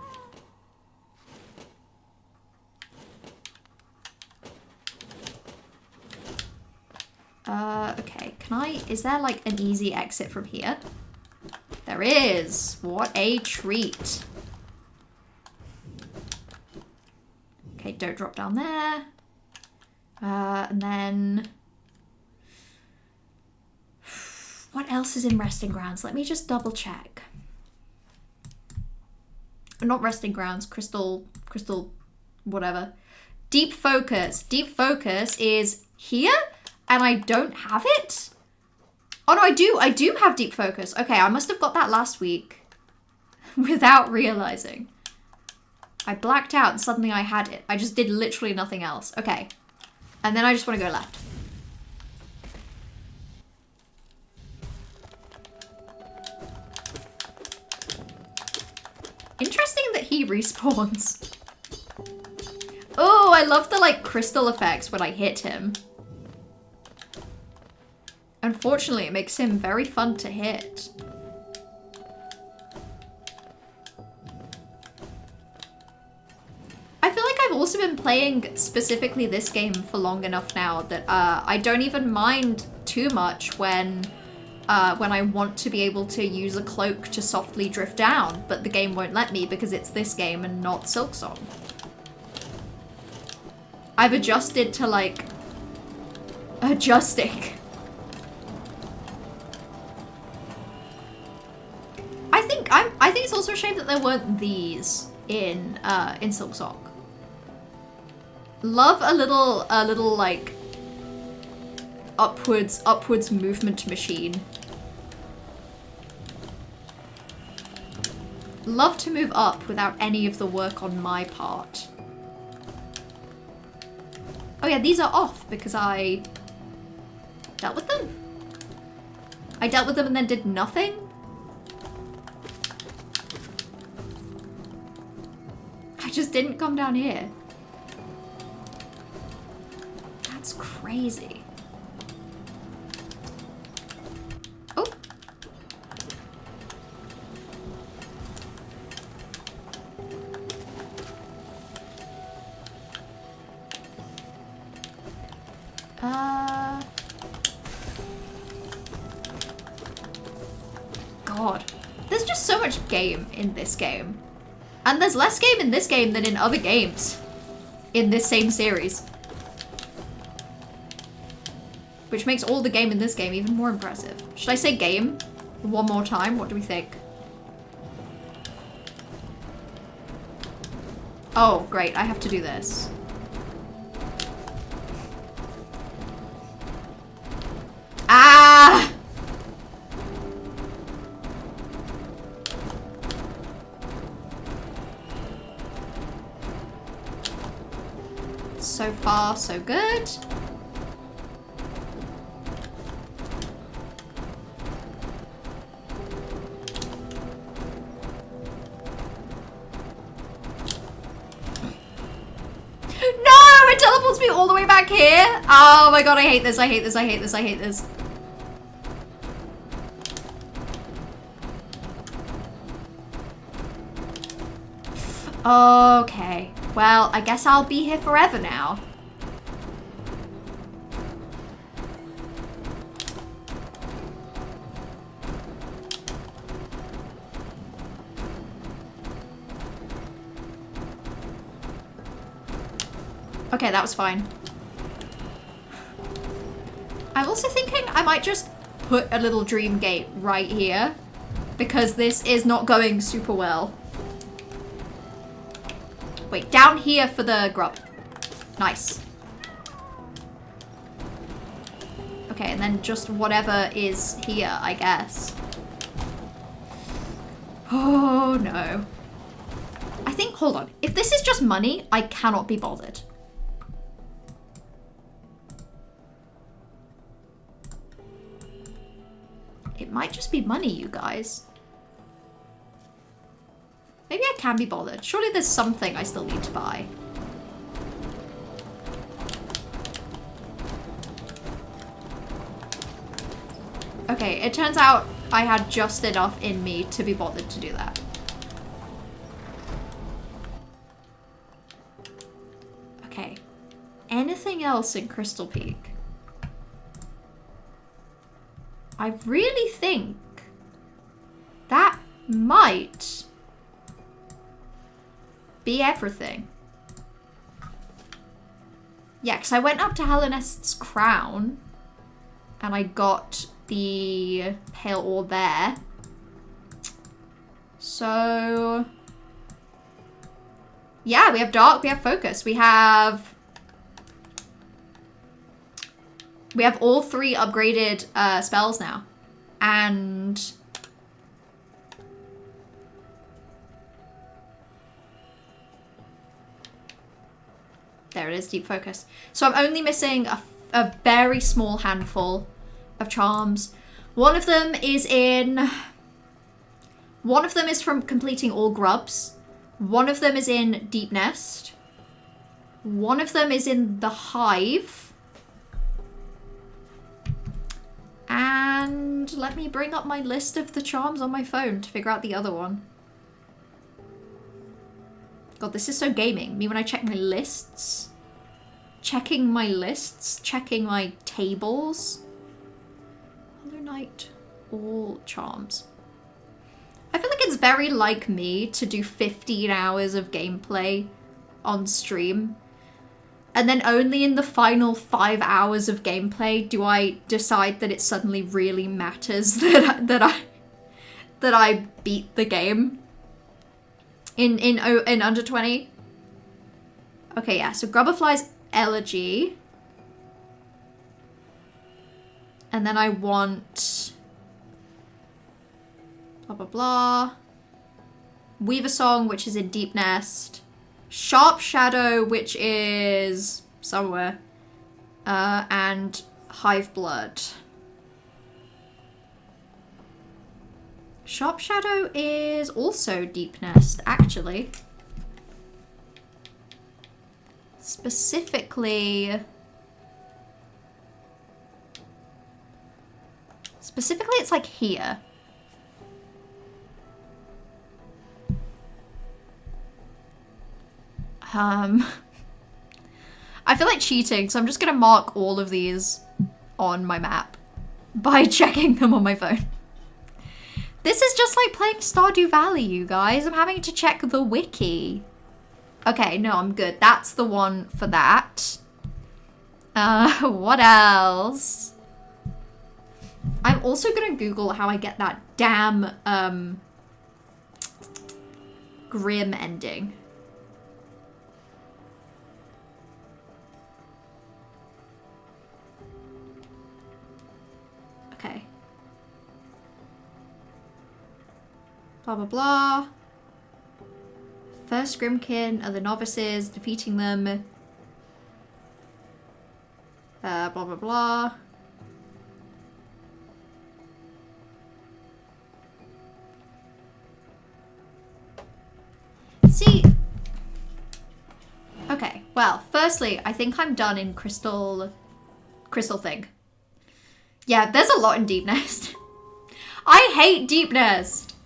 Okay, is there like an easy exit from here? There is. What a treat. Okay, don't drop down there. And then... What else is in resting grounds? Let me just double check. Not resting grounds, crystal, whatever. Deep focus. Deep focus is here, and I don't have it? Oh no, I do have deep focus. Okay, I must have got that last week without realizing. I blacked out and suddenly I had it. I just did literally nothing else. Okay. And then I just want to go left. Interesting that he respawns. Oh, I love the like crystal effects when I hit him. Unfortunately, it makes him very fun to hit. I feel like I've also been playing specifically this game for long enough now that I don't even mind too much when I want to be able to use a cloak to softly drift down, but the game won't let me because it's this game and not Silksong. I've adjusted to like adjusting. I think it's also a shame that there weren't these in Silksong. Love a little like upwards movement machine. love to move up without any of the work on my part. Oh yeah, these are off because I dealt with them. I dealt with them and then did nothing. I just didn't come down here. That's crazy. Oh. God. There's just so much game in this game. And there's less game in this game than in other games in this same series. Which makes all the game in this game even more impressive. Should I say game one more time? What do we think? Oh, great. I have to do this. Ah! So far, so good. No! It teleports me all the way back here! Oh my god, I hate this, I hate this, I hate this, I hate this. Okay. Well, I guess I'll be here forever now. Okay, that was fine. I'm also thinking I might just put a little dream gate right here because this is not going super well. Wait, down here for the grub. Nice. Okay, and then just whatever is here, I guess. Oh, no. I think, hold on. If this is just money, I cannot be bothered. It might just be money, you guys. Maybe I can be bothered. Surely there's something I still need to buy. Okay, it turns out I had just enough in me to be bothered to do that. Okay. Anything else in Crystal Peak? I really think that might be everything. Yeah, because I went up to Hellenest's crown and I got the pale ore there. So yeah, we have dark, we have focus, we have all three upgraded spells now. And there it is, deep focus. So I'm only missing a very small handful of charms. One of them is from completing all grubs. One of them is in Deep Nest. One of them is in the Hive. And let me bring up my list of the charms on my phone to figure out the other one. God, this is so gaming. Me when I check my lists. Checking my lists. Checking my tables. Hollow Knight, all charms. I feel like it's very like me to do 15 hours of gameplay on stream. And then only in the final 5 hours of gameplay do I decide that it suddenly really matters that I beat the game in under 20. Okay, yeah. So Grubberfly's Elegy, and then I want blah blah blah. Weaver Song, which is in Deep Nest. Sharp Shadow, which is somewhere. And Hive Blood. Sharp Shadow is also Deep Nest, actually. Specifically, it's like here. I feel like cheating, so I'm just gonna mark all of these on my map by checking them on my phone. This is just like playing Stardew Valley, you guys. I'm having to check the wiki. Okay, no, I'm good. That's the one for that. What else? I'm also gonna Google how I get that damn, Grim ending. Okay. Blah, blah, blah. First Grimkin are the novices, defeating them. Blah, blah, blah. See... Okay, well, firstly, I think I'm done in Crystal thing. Yeah, there's a lot in Deep Nest. I hate Deep Nest.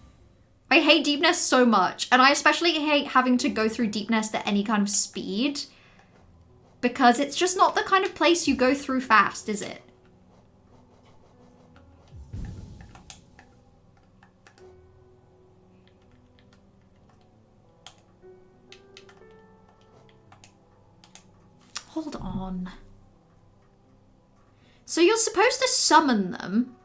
I hate Deep Nest so much. And I especially hate having to go through Deep Nest at any kind of speed. Because it's just not the kind of place you go through fast, is it? Hold on. So you're supposed to summon them.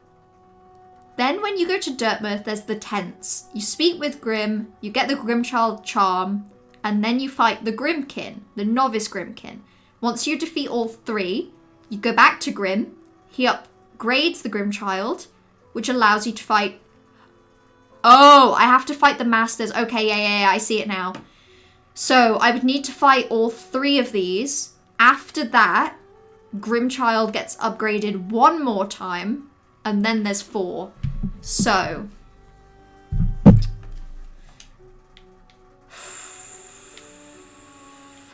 Then when you go to Dirtmouth, there's the tents. You speak with Grim, you get the Grimchild charm, and then you fight the Grimkin, the novice Grimkin. Once you defeat all three, you go back to Grim. He upgrades the Grimchild, which allows you to fight... Oh, I have to fight the Masters. Okay, yeah, I see it now. So I would need to fight all three of these. After that, Grimchild gets upgraded one more time, and then there's 4. So...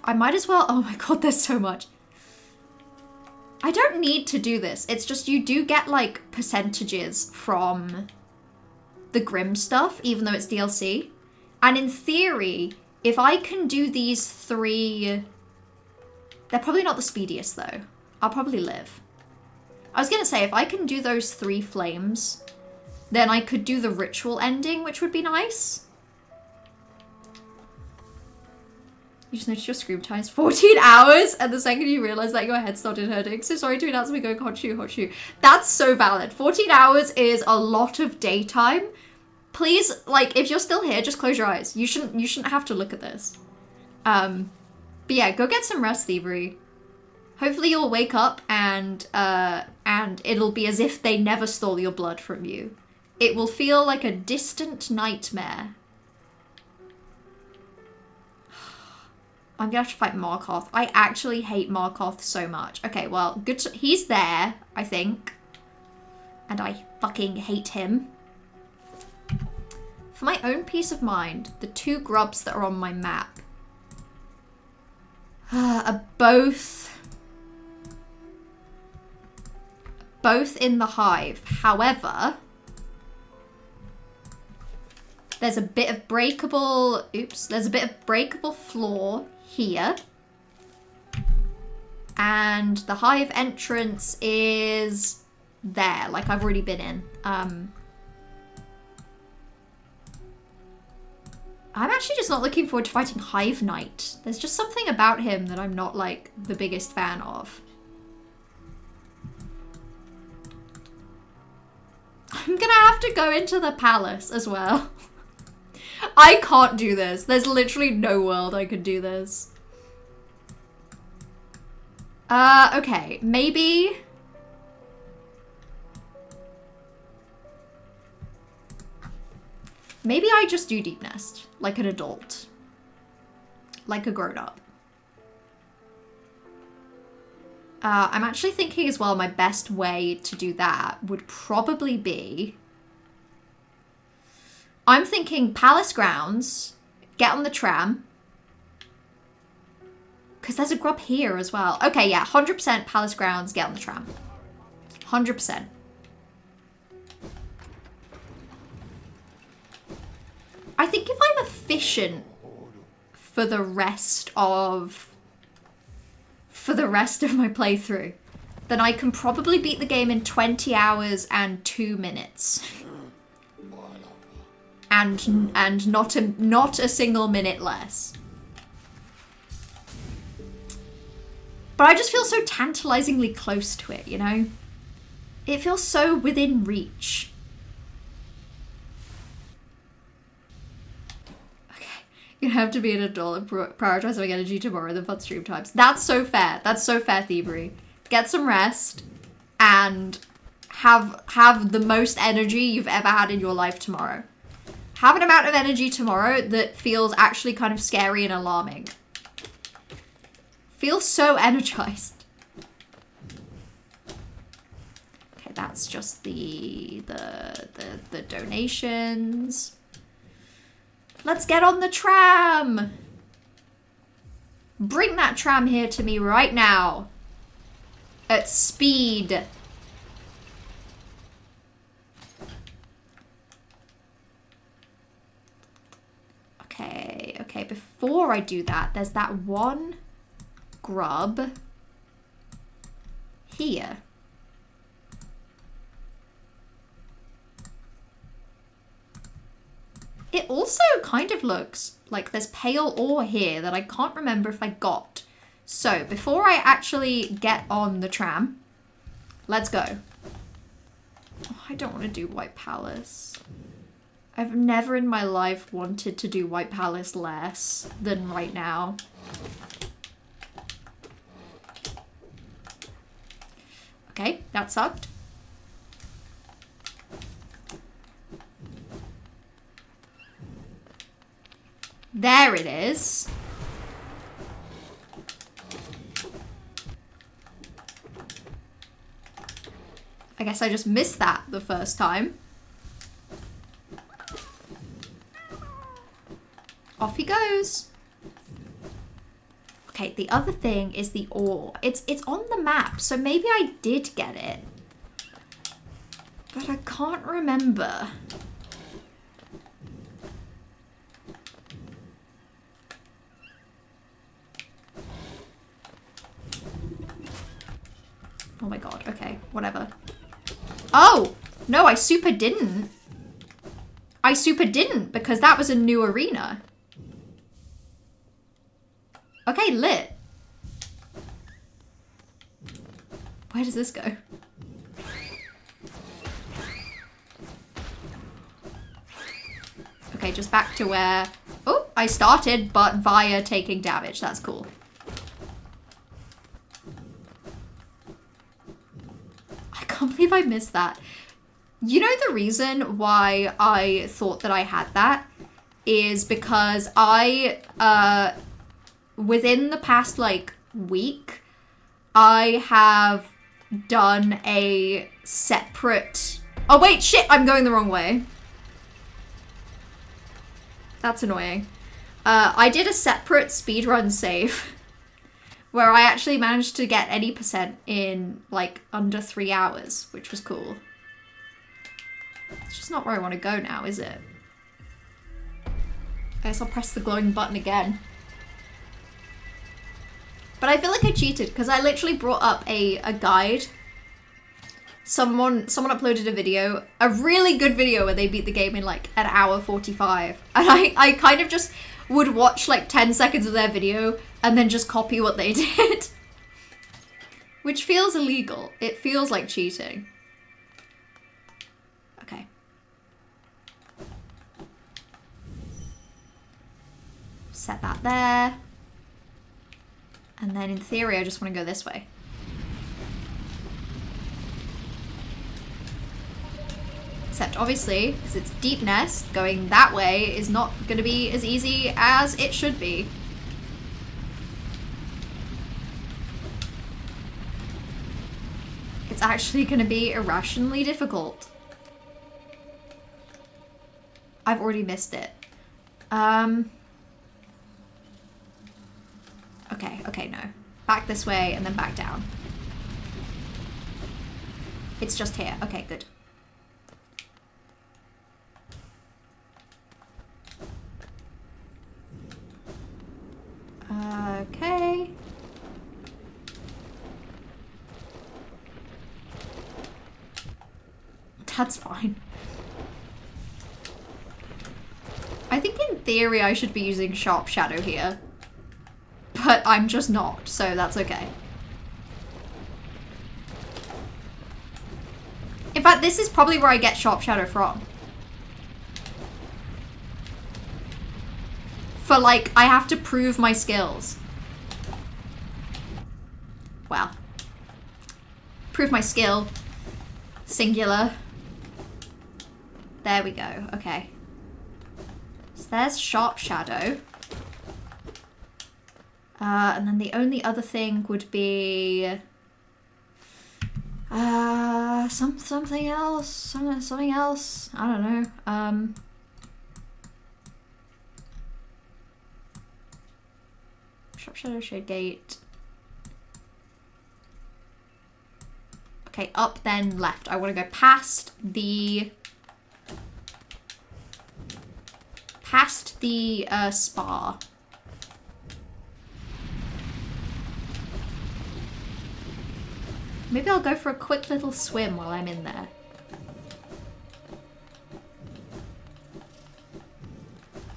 I might as well... Oh my god, there's so much. I don't need to do this. It's just you do get, like, percentages from the Grim stuff, even though it's DLC. And in theory, if I can do these 3... They're probably not the speediest, though. I'll probably live. I was gonna say, if I can do those 3 flames, then I could do the ritual ending, which would be nice. You just noticed your screen time is 14 hours, and the second you realize that your head started hurting. So sorry to announce me going hot shoe. That's so valid. 14 hours is a lot of daytime. Please, like, if you're still here, just close your eyes. You shouldn't have to look at this. But yeah, go get some rest, Thievery. Hopefully you'll wake up and it'll be as if they never stole your blood from you. It will feel like a distant nightmare. I'm gonna have to fight Markoth. I actually hate Markoth so much. Okay, well, good. He's there, I think. And I fucking hate him. For my own peace of mind, the 2 grubs that are on my map are both in the hive. However, there's a bit of breakable... Oops. There's a bit of breakable floor here. And the hive entrance is there, like I've already been in. I'm actually just not looking forward to fighting Hive Knight. There's just something about him that I'm not, like, the biggest fan of. I'm gonna have to go into the palace as well. I can't do this. There's literally no world I could do this. Okay. Maybe... Maybe I just do Deep Nest, like an adult. Like a grown-up. I'm actually thinking as well my best way to do that would probably be... I'm thinking Palace Grounds, get on the tram. Because there's a grub here as well. Okay, yeah, 100% Palace Grounds, get on the tram. 100%. I think if I'm efficient for the rest of my playthrough, then I can probably beat the game in 20 hours and 2 minutes. And not a single minute less. But I just feel so tantalizingly close to it, you know? It feels so within reach. Okay, you have to be an adult and prioritize having energy tomorrow than fun stream times. That's so fair. That's so fair, Thievery. Get some rest and have the most energy you've ever had in your life tomorrow. Have an amount of energy tomorrow that feels actually kind of scary and alarming. Feel so energized. Okay, that's just the donations. Let's get on the tram. Bring that tram here to me right now. At speed. Okay, before I do that, there's that one grub here. It also kind of looks like there's pale ore here that I can't remember if I got. So before I actually get on the tram, let's go. Oh, I don't want to do White Palace. I've never in my life wanted to do White Palace less than right now. Okay, that sucked. There it is. I guess I just missed that the first time. Off he goes. Okay, the other thing is the ore. It's on the map, so maybe I did get it. But I can't remember. Oh my god, okay, whatever. Oh! No, I super didn't. I super didn't, because that was a new arena. Okay, lit. Where does this go? Okay, just back to where... Oh, I started, but via taking damage. That's cool. I can't believe I missed that. You know the reason why I thought that I had that is because I, within the past, like, week, I have done a separate... Oh, wait, shit! I'm going the wrong way. That's annoying. I did a separate speedrun save where I actually managed to get any percent in, like, under 3 hours, which was cool. It's just not where I want to go now, is it? I guess I'll press the glowing button again. But I feel like I cheated because I literally brought up a guide. Someone uploaded a video, a really good video where they beat the game in like an hour 45. And I kind of just would watch like 10 seconds of their video and then just copy what they did. Which feels illegal. It feels like cheating. Okay. Set that there. And then in theory, I just want to go this way. Except obviously, because it's Deep Nest, going that way is not going to be as easy as it should be. It's actually going to be irrationally difficult. I've already missed it. Okay, no. Back this way and then back down. It's just here. Okay, good. Okay. That's fine. I think in theory I should be using Sharp Shadow here. But I'm just not, so that's okay. In fact, this is probably where I get Sharp Shadow from. For like, I have to prove my skills. Well. Prove my skill. Singular. There we go, okay. So there's Sharp Shadow. And then the only other thing would be something else. I don't know. Sharp Shadow, Shade Gate. Okay, up then left. I want to go past the spa. Maybe I'll go for a quick little swim while I'm in there.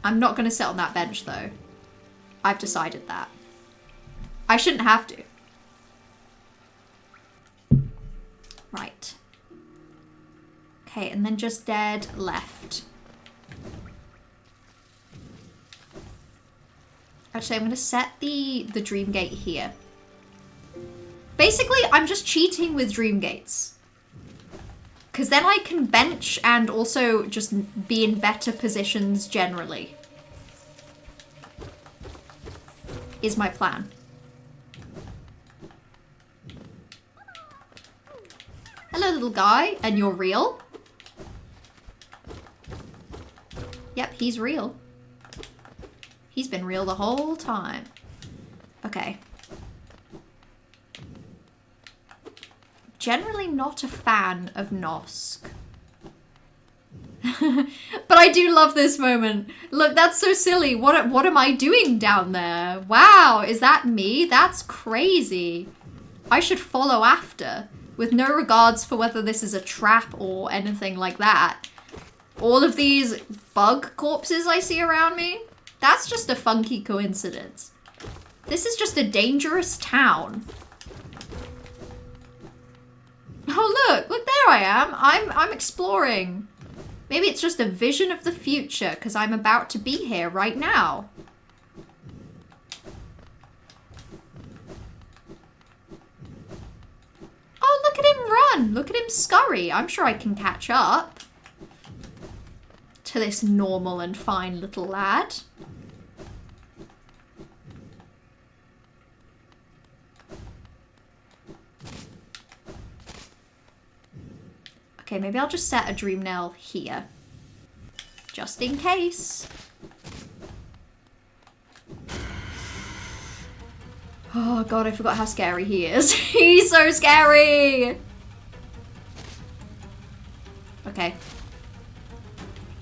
I'm not going to sit on that bench though. I've decided that. I shouldn't have to. Right. Okay, and then just dead left. Actually, I'm going to set the Dream Gate here. Basically, I'm just cheating with Dream Gates. Because then I can bench and also just be in better positions generally. Is my plan. Hello, little guy. And you're real? Yep, he's real. He's been real the whole time. Okay. Generally not a fan of Nosk. But I do love this moment. Look, that's so silly. What am I doing down there? Wow, is that me? That's crazy. I should follow after, with no regards for whether this is a trap or anything like that. All of these bug corpses I see around me, that's just a funky coincidence. This is just a dangerous town. Oh look there I am. I'm exploring. Maybe it's just a vision of the future because I'm about to be here right now. Oh, look at him run. Look at him scurry. I'm sure I can catch up to this normal and fine little lad. Okay, maybe I'll just set a Dream Nail here. Just in case. Oh god, I forgot how scary he is. He's so scary! Okay.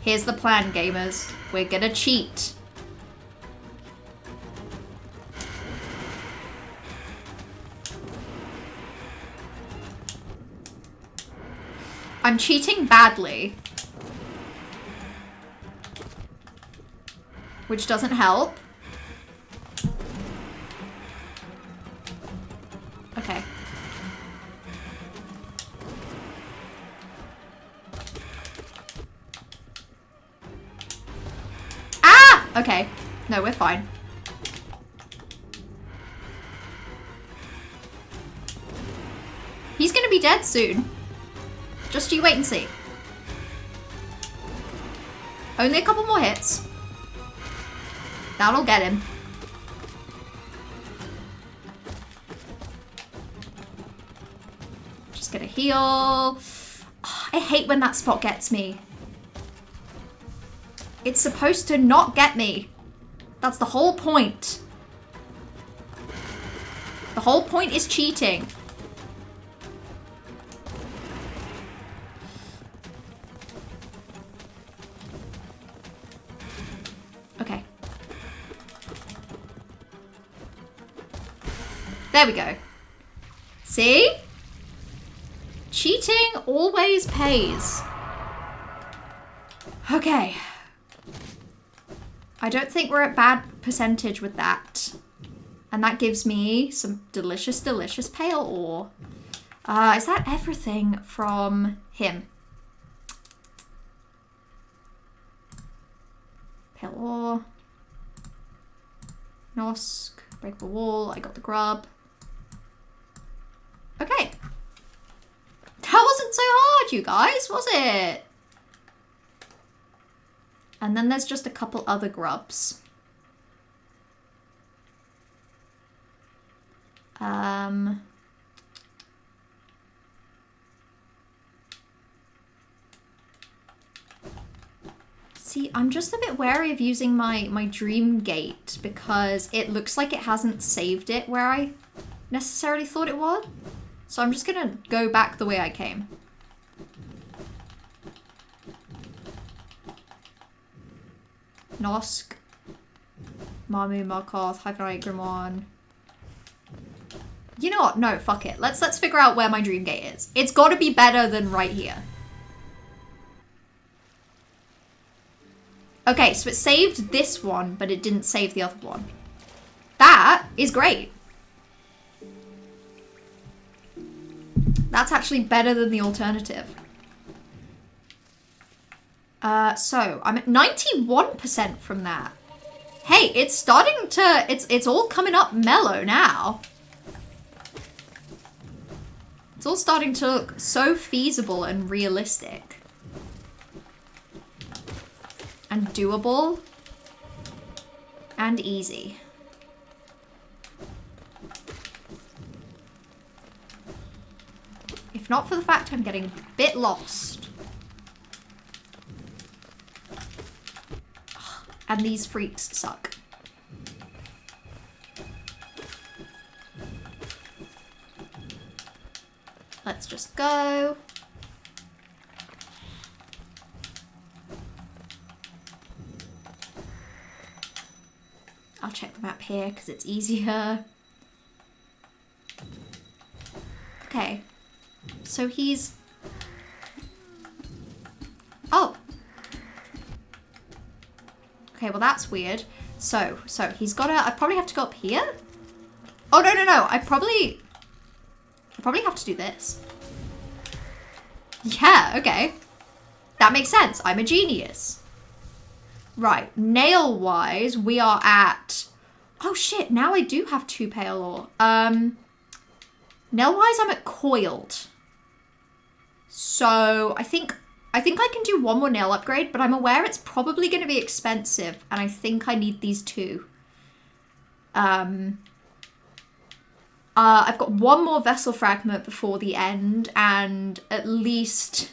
Here's the plan, gamers. We're gonna cheat. I'm cheating badly. Which doesn't help. Okay. Ah! Okay. No, we're fine. He's gonna be dead soon. Just you wait and see. Only a couple more hits. That'll get him. Just gonna heal. Oh, I hate when that spot gets me. It's supposed to not get me. That's the whole point. The whole point is cheating. Okay. There we go. See? Cheating always pays. Okay. I don't think we're at bad percentage with that. And that gives me some delicious, delicious pale ore. Is that everything from him? Pale ore. Nosk. Break the wall. I got the grub. Okay. That wasn't so hard, you guys, was it? And then there's just a couple other grubs. See, I'm just a bit wary of using my dream gate because it looks like it hasn't saved it where I necessarily thought it would. So I'm just gonna go back the way I came. Nosk, Marmu, Markarth, Hyphenite, Grimoire. You know what? No, fuck it. Let's figure out where my dream gate is. It's got to be better than right here. Okay, so it saved this one, but it didn't save the other one. That is great. That's actually better than the alternative. So I'm at 91% from that. Hey, it's starting to, it's all coming up mellow now. It's all starting to look so feasible and realistic. And doable. And easy. If not for the fact I'm getting a bit lost. And these freaks suck. Let's just go. I'll check the map here because it's easier. Okay. So he's... Oh. Okay, well that's weird. So he's gotta... I probably have to go up here? Oh, no. I probably have to do this. Yeah, okay. That makes sense. I'm a genius. Right, nail-wise, we are at... Oh shit, now I do have 2 pale ore. Nail-wise, I'm at coiled. So, I think I can do 1 more nail upgrade, but I'm aware it's probably going to be expensive, and I think I need these 2. I've got 1 more vessel fragment before the end, and at least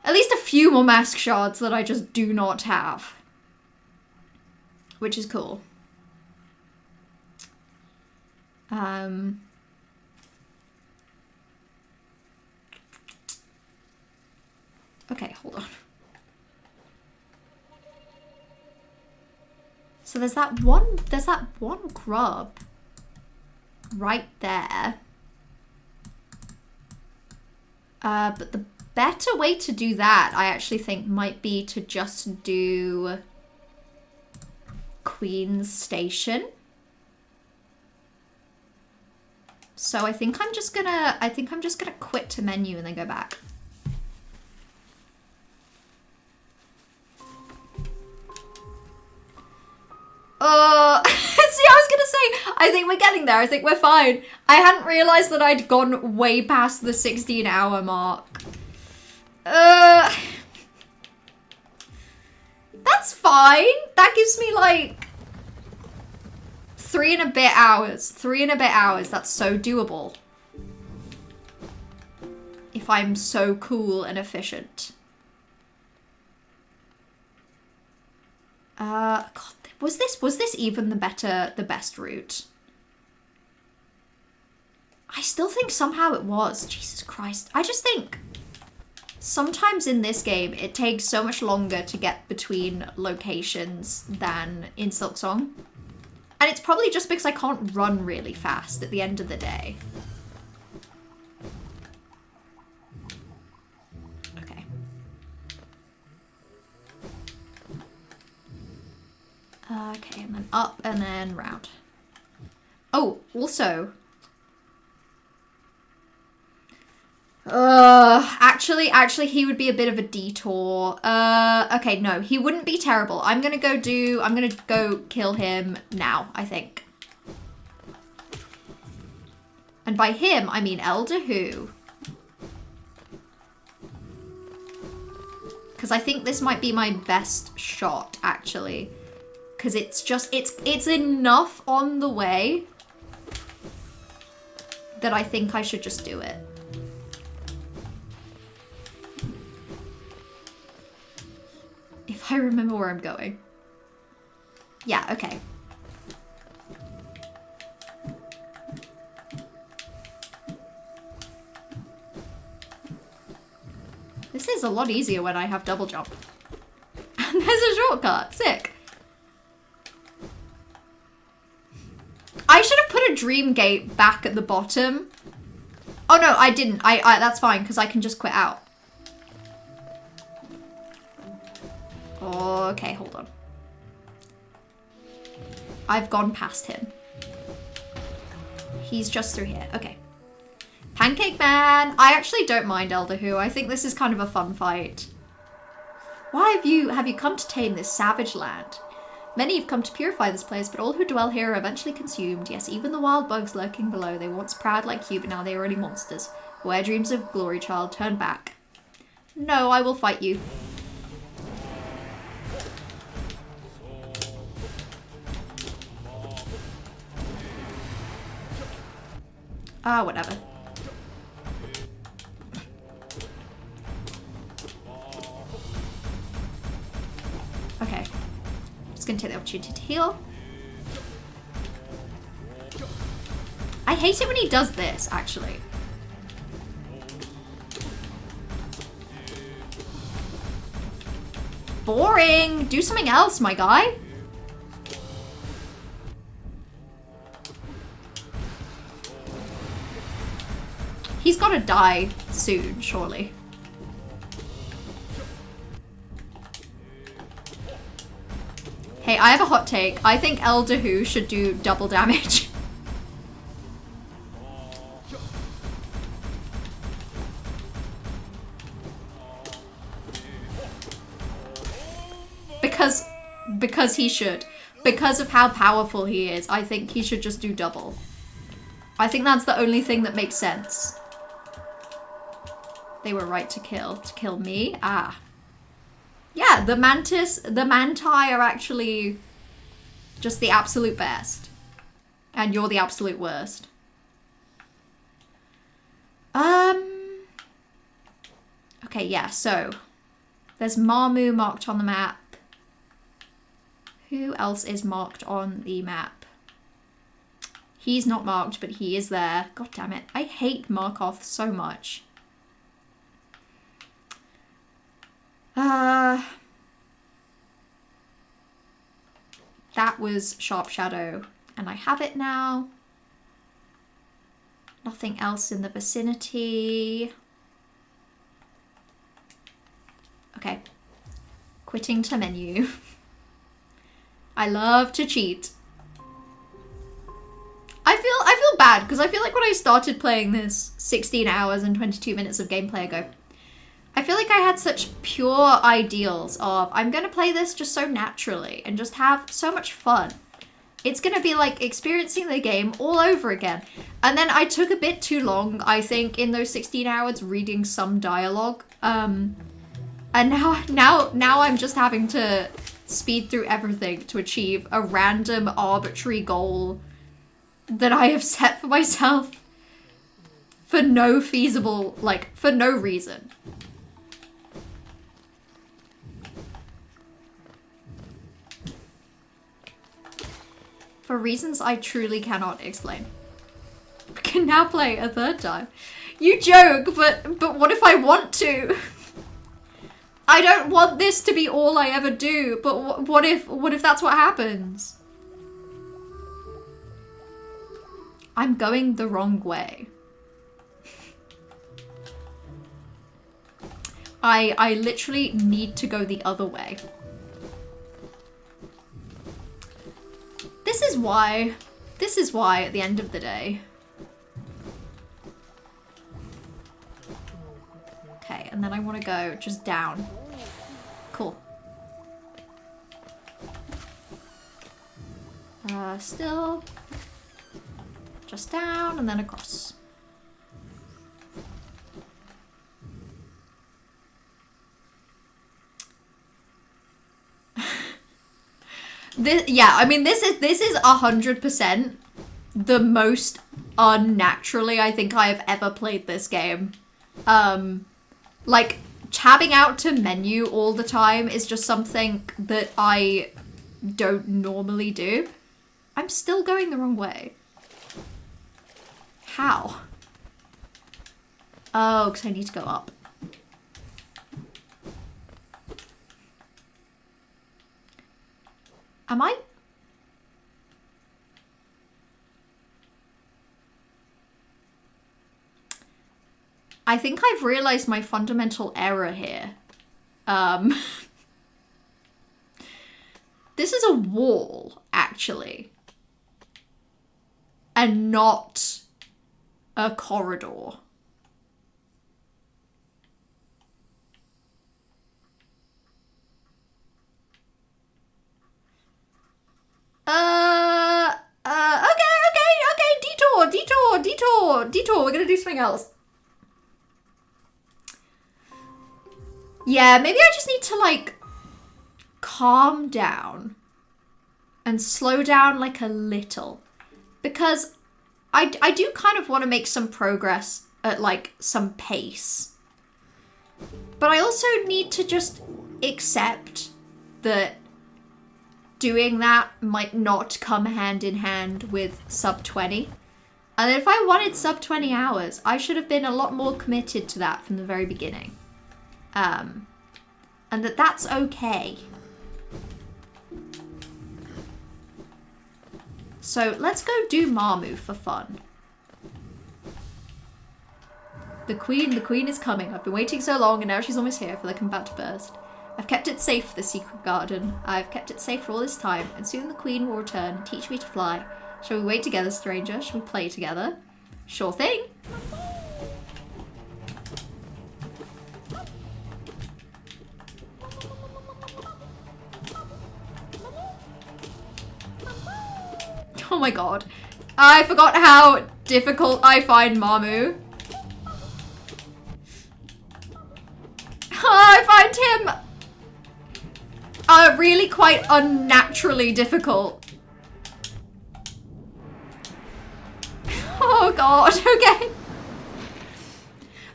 a few more mask shards that I just do not have. Which is cool. Okay, hold on. So there's that one grub right there. But the better way to do that, I actually think, might be to just do Queen's Station. So I think I'm just gonna quit to menu and then go back. See, I was gonna say, I think we're getting there. I think we're fine. I hadn't realized that I'd gone way past the 16-hour mark. fine. That gives me like 3 and a bit hours. 3 and a bit hours. That's so doable. If I'm so cool and efficient. God, was this even the best route? I still think somehow it was. Jesus Christ. I just think sometimes in this game, it takes so much longer to get between locations than in Silksong. And it's probably just because I can't run really fast at the end of the day. Okay. Okay, and then up and then round. Oh, also... actually, he would be a bit of a detour. Okay, no, he wouldn't be terrible. I'm gonna go kill him now, I think. And by him, I mean Elder Who. Because I think this might be my best shot, actually. Because it's just, it's enough on the way that I think I should just do it. If I remember where I'm going. Yeah, okay. This is a lot easier when I have double jump. And there's a shortcut. Sick. I should have put a dream gate back at the bottom. Oh no, I didn't. I that's fine because I can just quit out. Okay, hold on. I've gone past him. He's just through here. Okay. Pancake Man! I actually don't mind Elder Who. I think this is kind of a fun fight. Why have you come to tame this savage land? Many have come to purify this place, but all who dwell here are eventually consumed. Yes, even the wild bugs lurking below. They were once proud like you, but now they are only monsters. Where dreams of glory, child, turn back. No, I will fight you. Ah, whatever. Okay. Just gonna take the opportunity to heal. I hate it when he does this, actually. Boring! Do something else, my guy! He's gotta die soon, surely. Hey, I have a hot take. I think Elder Who should do double damage. Because he should. Because of how powerful he is, I think he should just do double. I think that's the only thing that makes sense. They were right to kill me. Ah. Yeah, the manti are actually just the absolute best. And you're the absolute worst. Okay, yeah, so there's Marmu marked on the map. Who else is marked on the map? He's not marked, but he is there. God damn it. I hate Markoth so much. That was Sharp Shadow, and I have it now. Nothing else in the vicinity. Okay. Quitting to menu. I love to cheat. I feel bad, because I feel like when I started playing this 16 hours and 22 minutes of gameplay ago, I feel like I had such pure ideals of, I'm going to play this just so naturally and just have so much fun. It's going to be like experiencing the game all over again. And then I took a bit too long, I think, in those 16 hours reading some dialogue. And now I'm just having to speed through everything to achieve a random arbitrary goal that I have set for myself for no feasible, like, for no reason. For reasons I truly cannot explain. We can now play a third time. You joke, but what if I want to? I don't want this to be all I ever do, but what if that's what happens? I'm going the wrong way. I literally need to go the other way. This is why at the end of the day. Okay, and then I want to go just down. Cool. Still just down and then across. Yeah, I mean, this is 100% the most unnaturally I think I have ever played this game. Like, tabbing out to menu all the time is just something that I don't normally do. I'm still going the wrong way. How? Oh, because I need to go up. Am I? I think I've realized my fundamental error here. This is a wall, actually. And not a corridor. Okay. Detour. We're gonna do something else. Yeah, maybe I just need to, like, calm down and slow down, like, a little. Because I do kind of want to make some progress at, like, some pace. But I also need to just accept that doing that might not come hand in hand with sub 20. And if I wanted sub 20 hours, I should have been a lot more committed to that from the very beginning. And that's okay. So let's go do Marmu for fun. The queen is coming. I've been waiting so long and now she's almost here. I feel like I'm about to burst. I've kept it safe, the secret garden. I've kept it safe for all this time, and soon the queen will return and teach me to fly. Shall we wait together, stranger? Shall we play together? Sure thing. Oh my god. I forgot how difficult I find Marmu. I find him really quite unnaturally difficult. Oh god, okay.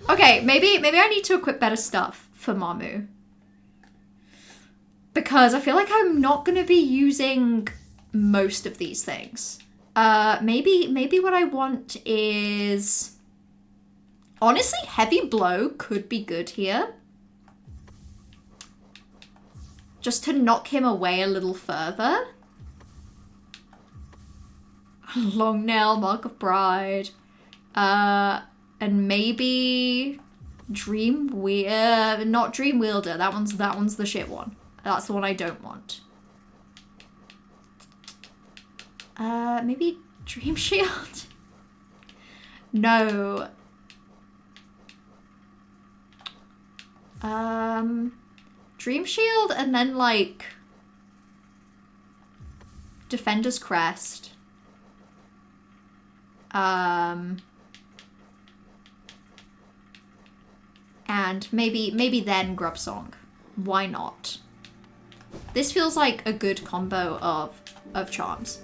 Okay, maybe I need to equip better stuff for Marmu. Because I feel like I'm not gonna be using most of these things. Maybe what I want is... Honestly, Heavy Blow could be good here. Just to knock him away a little further. Long Nail, Mark of Pride. And maybe... Dream Wielder. Not Dream Wielder. That one's the shit one. That's the one I don't want. Maybe Dream Shield? No. Dream Shield and then, like, Defender's Crest. And maybe then Grub Song. Why not? This feels like a good combo of charms.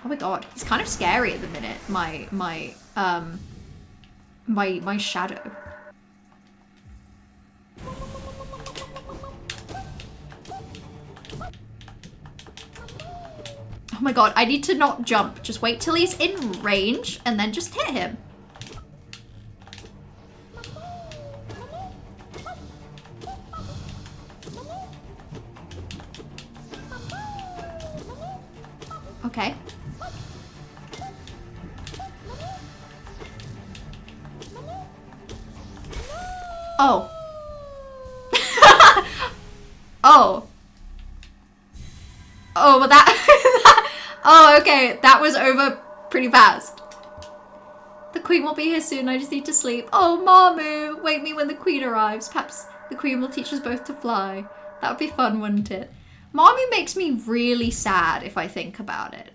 Oh my god, he's kind of scary at the minute. My shadow. Oh my god, I need to not jump. Just wait till he's in range and then just hit him. Okay. Oh. Oh. Oh, but that... Oh, okay. That was over pretty fast. The queen will be here soon. I just need to sleep. Oh, Mamu, wake me when the queen arrives. Perhaps the queen will teach us both to fly. That would be fun, wouldn't it? Mamu makes me really sad if I think about it.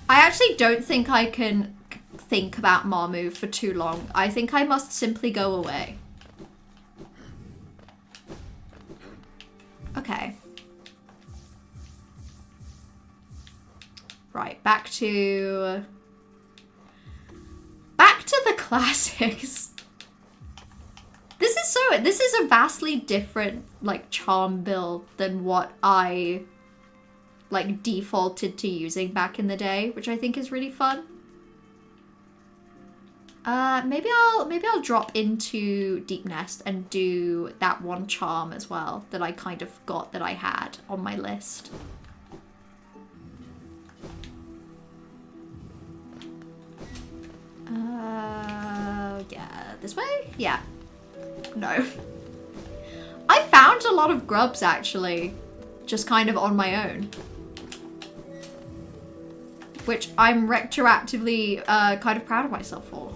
I actually don't think I can think about Mamu for too long. I think I must simply go away. Okay. Right, back to the classics. This is a vastly different like charm build than what I like defaulted to using back in the day, which I think is really fun. Maybe I'll drop into Deep Nest and do that one charm as well that I kind of forgot that I had on my list. Yeah, this way? Yeah. No. I found a lot of grubs actually, just kind of on my own. Which I'm retroactively kind of proud of myself for.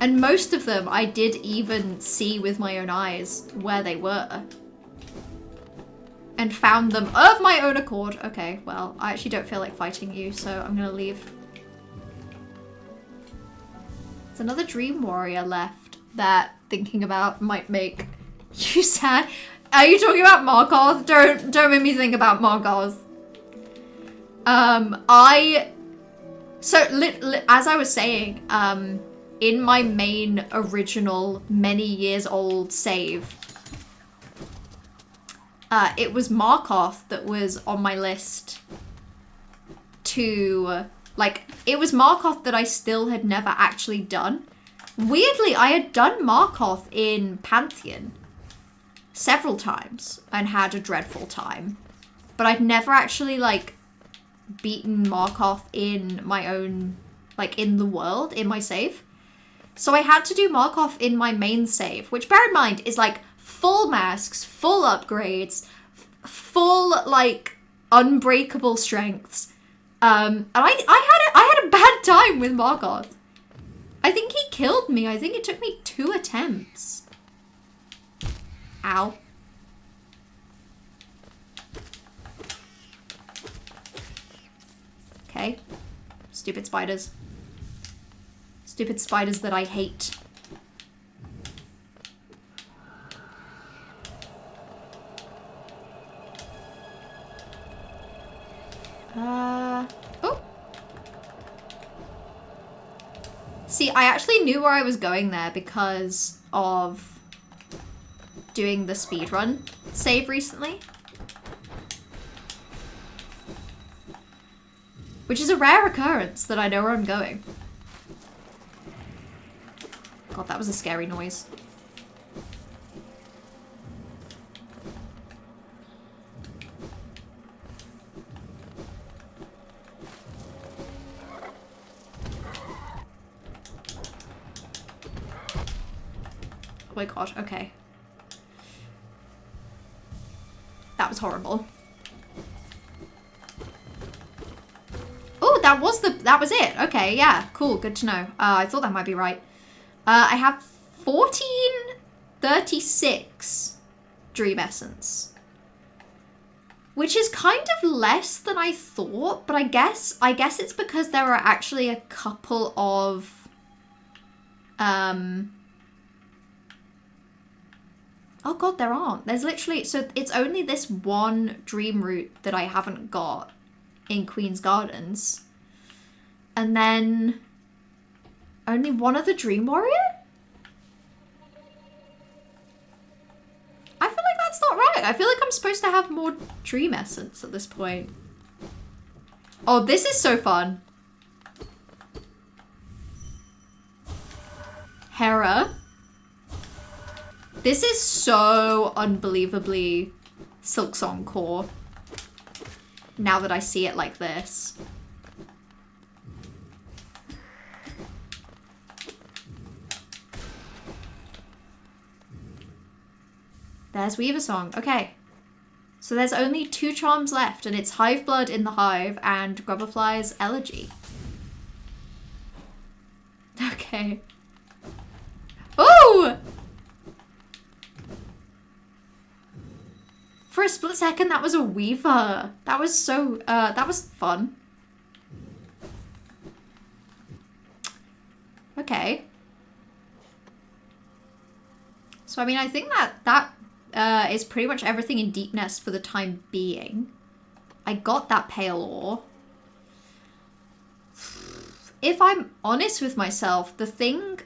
And most of them I did even see with my own eyes where they were. And found them of my own accord. Okay, well, I actually don't feel like fighting you, so I'm gonna leave. There's another Dream Warrior left that thinking about might make you sad. Are you talking about Markarth? Don't make me think about Markarth. As I was saying, in my main original many years old save, it was Markarth that was on my list to, like, it was Markarth that I still had never actually done. Weirdly, I had done Markarth in Pantheon several times and had a dreadful time, but I'd never actually, like, beaten Markarth in my own, like, in the world, in my save. So I had to do Markarth in my main save, which, bear in mind, is, like, full masks, full upgrades, full, like, unbreakable strengths. And I had a bad time with Markarth. I think he killed me. I think it took me 2 attempts. Ow. Okay. Stupid spiders. Stupid spiders that I hate. Oh. See, I actually knew where I was going there because of doing the speedrun save recently. Which is a rare occurrence that I know where I'm going. God, that was a scary noise. Oh my god, okay. That was horrible. Oh, that was it. Okay, yeah, cool, good to know. I thought that might be right. I have 1436 Dream Essence. Which is kind of less than I thought, but I guess it's because there are actually a couple of oh god, there aren't. There's literally, so it's only this one dream route that I haven't got in Queen's Gardens. And then only one other Dream Warrior? I feel like that's not right. I feel like I'm supposed to have more Dream Essence at this point. Oh, this is so fun. Hera. This is so unbelievably Silksong core. Now that I see it like this. There's Weaver Song. Okay. So there's only 2 charms left, and it's Hive Blood in the Hive and Grubberfly's Elegy. Okay. Oh! For a split second, that was a Weaver. That was so, that was fun. Okay. So, I mean, I think that is pretty much everything in Deep Nest for the time being. I got that Pale Ore. If I'm honest with myself, the thing...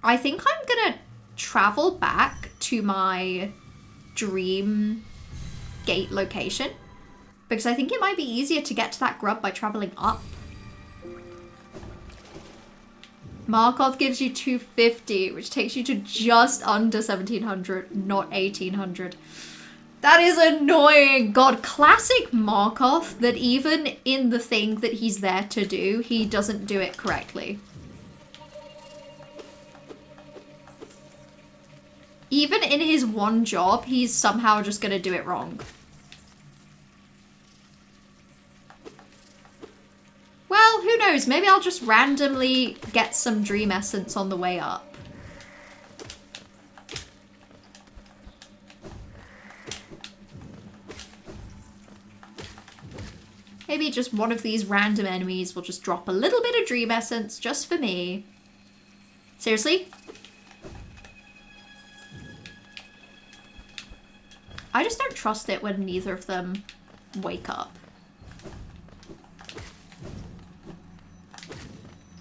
I think I'm gonna travel back to my dream gate location. Because I think it might be easier to get to that grub by traveling up. Markarth gives you 250, which takes you to just under 1700, not 1800. That is annoying. God, classic Markarth, that even in the thing that he's there to do, he doesn't do it correctly. Even in his one job, he's somehow just gonna do it wrong. Well, who knows? Maybe I'll just randomly get some Dream Essence on the way up. Maybe just one of these random enemies will just drop a little bit of Dream Essence just for me. Seriously? I just don't trust it when neither of them wake up.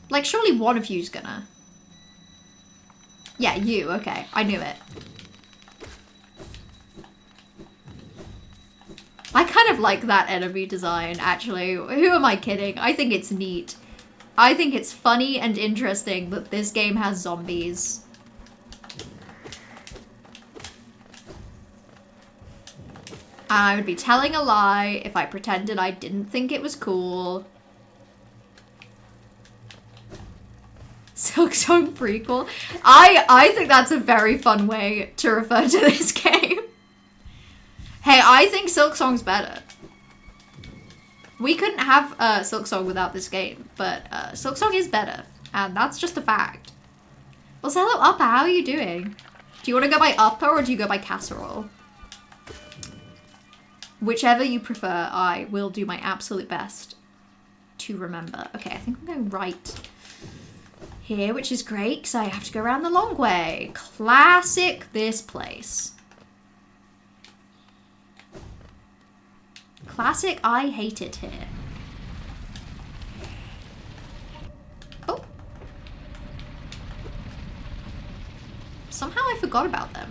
Like, surely one of you's gonna. Yeah, you. Okay, I knew it. I kind of like that enemy design, actually. Who am I kidding? I think it's neat. I think it's funny and interesting that this game has zombies. I would be telling a lie if I pretended I didn't think it was cool. Silksong prequel. I think that's a very fun way to refer to this game. Hey, I think Silksong's better. We couldn't have Silksong without this game, but Silksong is better, and that's just a fact. Well, so hello, Upper, how are you doing? Do you want to go by Upper or do you go by Casserole? Whichever you prefer, I will do my absolute best to remember. Okay, I think I'm going right here, which is great because I have to go around the long way. Classic this place. Classic, I hate it here. Oh. Somehow I forgot about them.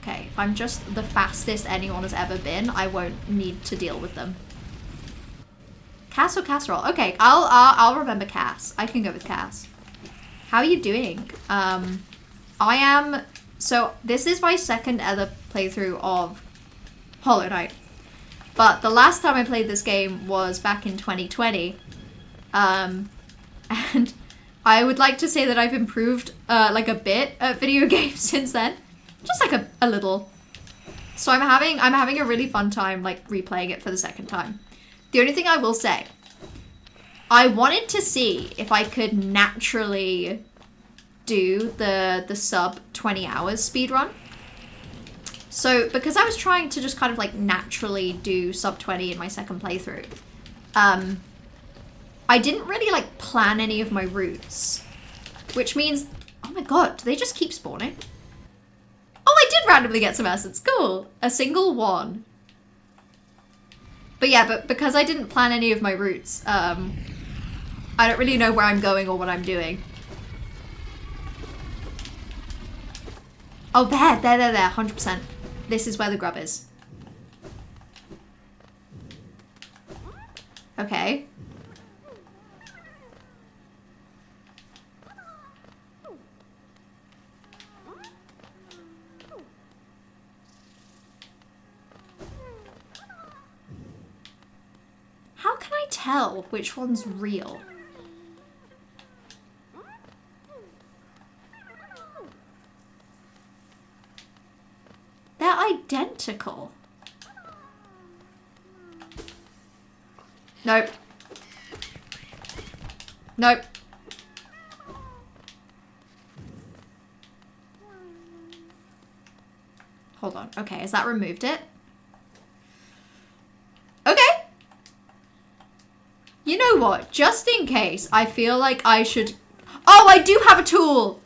Okay, if I'm just the fastest anyone has ever been, I won't need to deal with them. Cass or Casserole? Okay, I'll remember Cass. I can go with Cass. How are you doing? So this is my second ever playthrough of Hollow Knight. But the last time I played this game was back in 2020. And I would like to say that I've improved like a bit at video games since then. Just like a little. So I'm having a really fun time like replaying it for the second time. The only thing I will say I wanted to see if I could naturally do the sub 20 hours speedrun. So, because I was trying to just kind of like naturally do sub 20 in my second playthrough, I didn't really like plan any of my routes, which means, oh my god, do they just keep spawning? Oh, I did randomly get some essence, cool. A single one. But yeah, but because I didn't plan any of my routes, I don't really know where I'm going or what I'm doing. Oh, there, 100%. This is where the grub is. Okay. How can I tell which one's real? They're identical. Nope. Nope. Hold on. Okay, has that removed it? Okay. You know what? Just in case, I feel like I should... Oh, I do have a tool!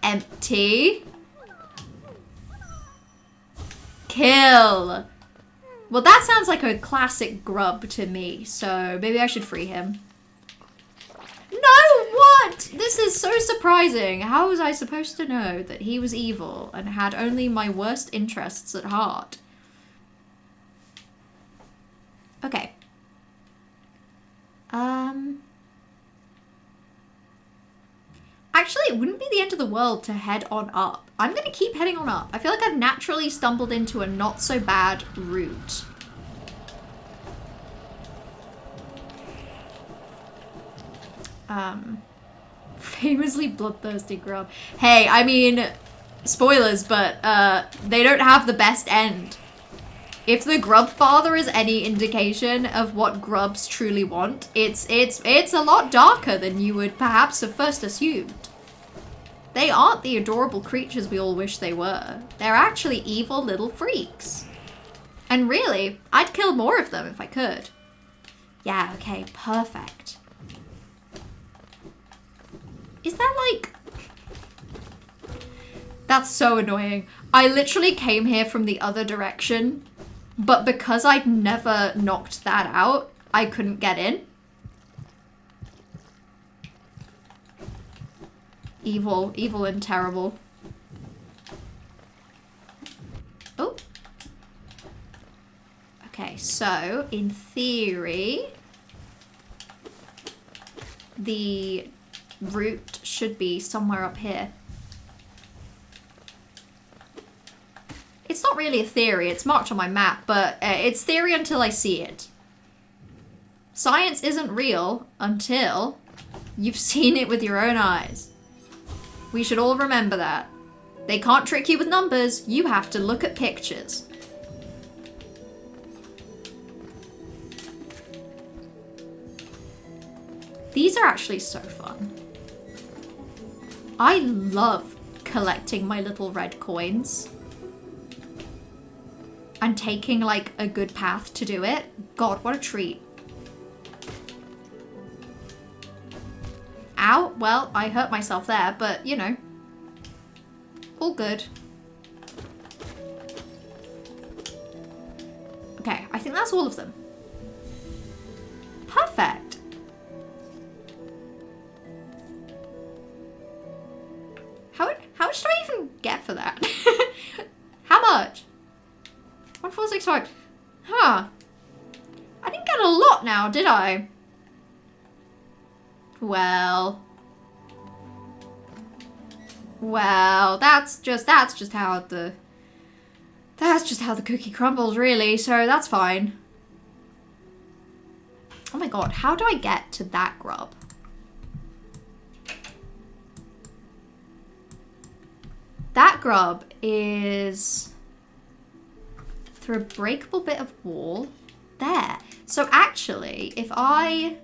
Empty. Kill. Well, that sounds like a classic grub to me, so maybe I should free him. No, what? This is so surprising. How was I supposed to know that he was evil and had only my worst interests at heart? Okay. Actually, it wouldn't be the end of the world to head on up. I'm going to keep heading on up. I feel like I've naturally stumbled into a not so bad route. Famously bloodthirsty grub. Hey, I mean, spoilers, but they don't have the best end. If the grub father is any indication of what grubs truly want, it's a lot darker than you would perhaps have first assumed. They aren't the adorable creatures we all wish they were. They're actually evil little freaks. And really, I'd kill more of them if I could. Yeah, okay, perfect. Is that like... That's so annoying. I literally came here from the other direction, but because I'd never knocked that out, I couldn't get in. Evil, evil and terrible. Oh. Okay, so in theory, the route should be somewhere up here. It's not really a theory, it's marked on my map, but it's theory until I see it. Science isn't real until you've seen it with your own eyes. We should all remember that. They can't trick you with numbers, you have to look at pictures. These are actually so fun. I love collecting my little red coins. And taking like a good path to do it. God, what a treat. Ow, well, I hurt myself there, but you know, all good. Okay, I think that's all of them. Perfect. How much do I even get for that? How much? 1465. Huh. I didn't get a lot now, did I? Well, that's just how the cookie crumbles, really, so that's fine. Oh my god, how do I get to that grub? That grub is through a breakable bit of wall there. So actually, if I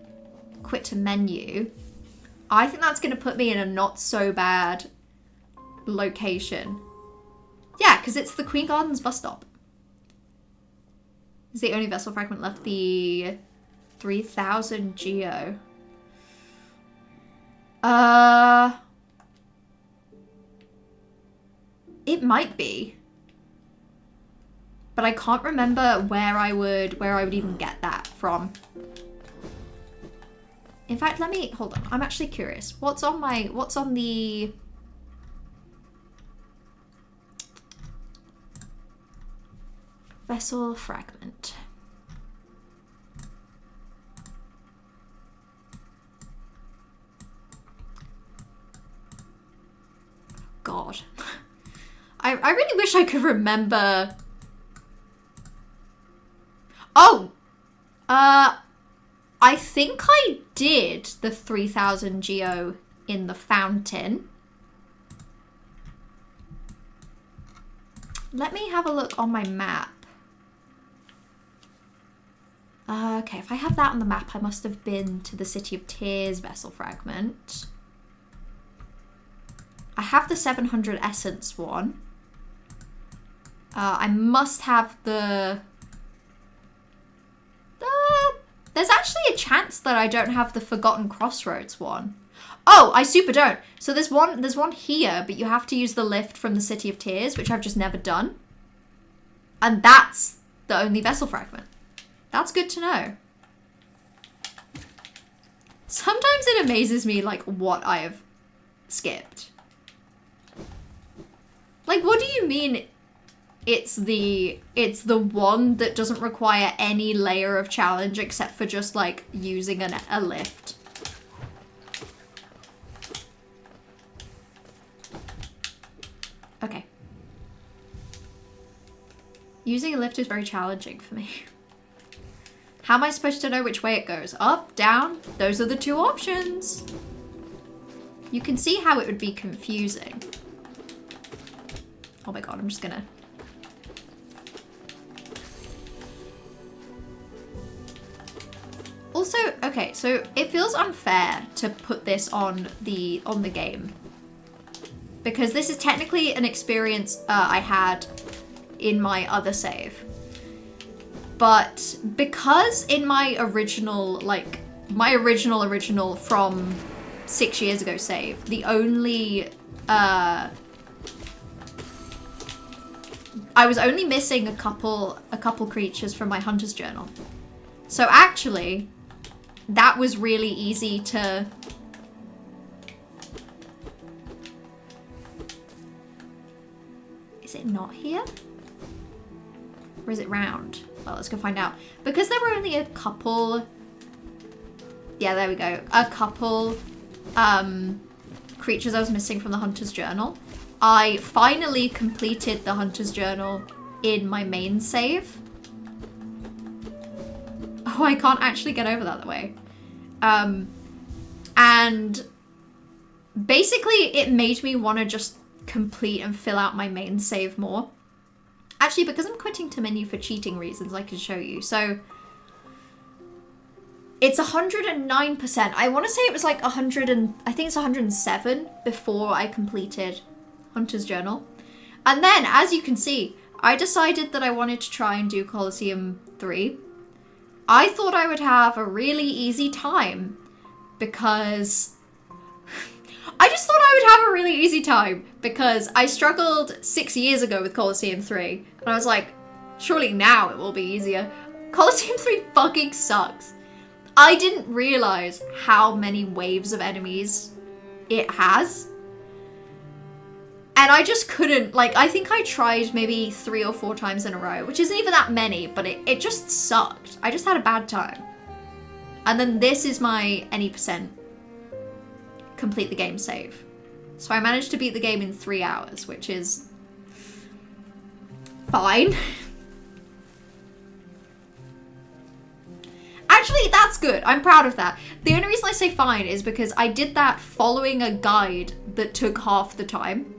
quit to menu, I think that's going to put me in a not so bad location. Yeah, because it's the Queen Gardens bus stop. It's the only vessel fragment left, the 3000 geo. It might be. But I can't remember where I would even get that from. In fact, hold on. I'm actually curious. What's on the vessel fragment? God. I really wish I could remember. Oh! I think I did the 3000 geo in the fountain. Let me have a look on my map. Okay, if I have that on the map, I must have been to the City of Tears vessel fragment. I have the 700 essence one. I must have the... There's actually a chance that I don't have the Forgotten Crossroads one. Oh, I super don't. So there's one here, but you have to use the lift from the City of Tears, which I've just never done. And that's the only vessel fragment. That's good to know. Sometimes it amazes me, like, what I have skipped. Like, what do you mean it's the one that doesn't require any layer of challenge except for just, like, using a lift? Okay. Using a lift is very challenging for me. How am I supposed to know which way it goes? Up, down? Those are the two options. You can see how it would be confusing. Oh my god, I'm just gonna... Also, okay, so it feels unfair to put this on the game. Because this is technically an experience I had in my other save. But because in my original, like, my original from 6 years ago save, the only, I was only missing a couple creatures from my Hunter's Journal. So actually, that was really easy to... Is it not here? Or is it round? Well, let's go find out. Because there were only a couple... Yeah, there we go. A couple creatures I was missing from the Hunter's Journal. I finally completed the Hunter's Journal in my main save. Oh, I can't actually get over that way. And basically it made me want to just complete and fill out my main save more. Actually, because I'm quitting to menu for cheating reasons, I can show you. So it's 109%. I want to say it was like 100 and I think it's 107 before I completed Hunter's Journal. And then, as you can see, I decided that I wanted to try and do Colosseum 3. I thought I would have a really easy time because... I just thought I would have a really easy time because I struggled 6 years ago with Colosseum 3. And I was like, surely now it will be easier. Colosseum 3 fucking sucks. I didn't realize how many waves of enemies it has. And I just couldn't, like, I think I tried maybe 3 or 4 times in a row, which isn't even that many, but it just sucked. I just had a bad time. And then this is my any percent complete the game save. So I managed to beat the game in 3 hours, which is fine. Actually, that's good. I'm proud of that. The only reason I say fine is because I did that following a guide that took half the time.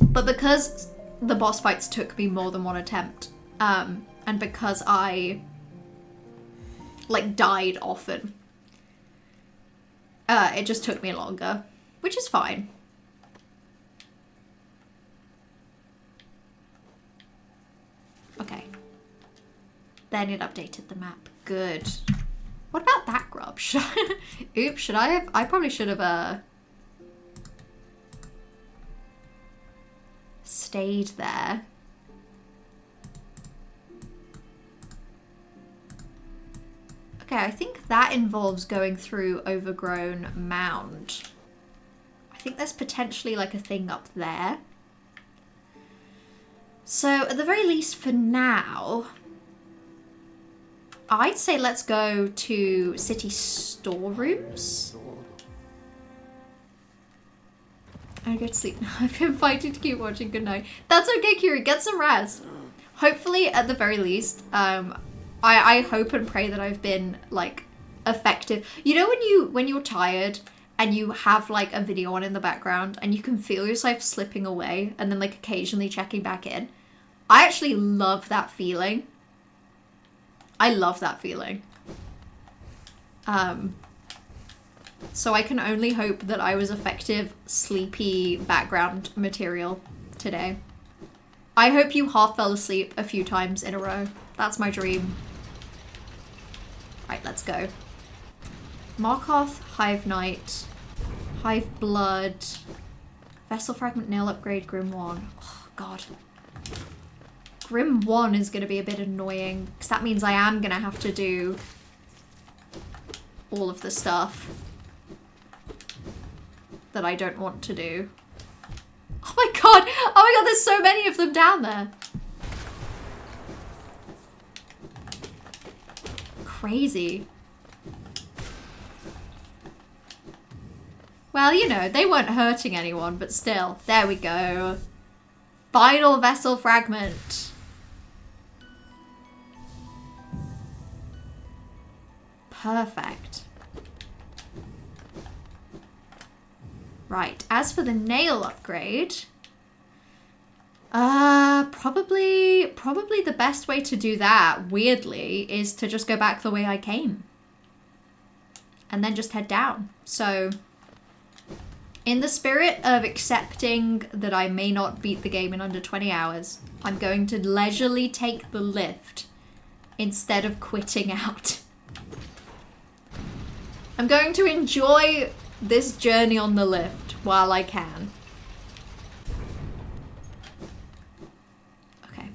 But because the boss fights took me more than one attempt, and because I like died often. It just took me longer, which is fine. Okay. Then it updated the map. Good. What about that grub? Oops, should I have? I probably should have stayed there. Okay, I think that involves going through Overgrown Mound. I think there's potentially like a thing up there. So at the very least for now, I'd say let's go to city storerooms. I'm gonna go to sleep now. I've been fighting to keep watching. Good night. That's okay, Kiri. Get some rest. Hopefully, at the very least, I hope and pray that I've been like effective. You know when you're tired and you have like a video on in the background and you can feel yourself slipping away and then like occasionally checking back in. I actually love that feeling. I love that feeling. So I can only hope that I was effective, sleepy background material today. I hope you half fell asleep a few times in a row. That's my dream. Right, let's go. Markarth, Hive Knight, Hive Blood, Vessel Fragment, Nail Upgrade, Grim 1. Oh, God. Grim 1 is going to be a bit annoying, because that means I am going to have to do all of the stuff that I don't want to do. Oh my god! Oh my god, there's so many of them down there! Crazy. Well, you know, they weren't hurting anyone, but still. There we go. Final Vessel Fragment. Perfect. Right, as for the nail upgrade, probably the best way to do that, weirdly, is to just go back the way I came. And then just head down. So, in the spirit of accepting that I may not beat the game in under 20 hours, I'm going to leisurely take the lift instead of quitting out. I'm going to enjoy this journey on the lift while I can. Okay.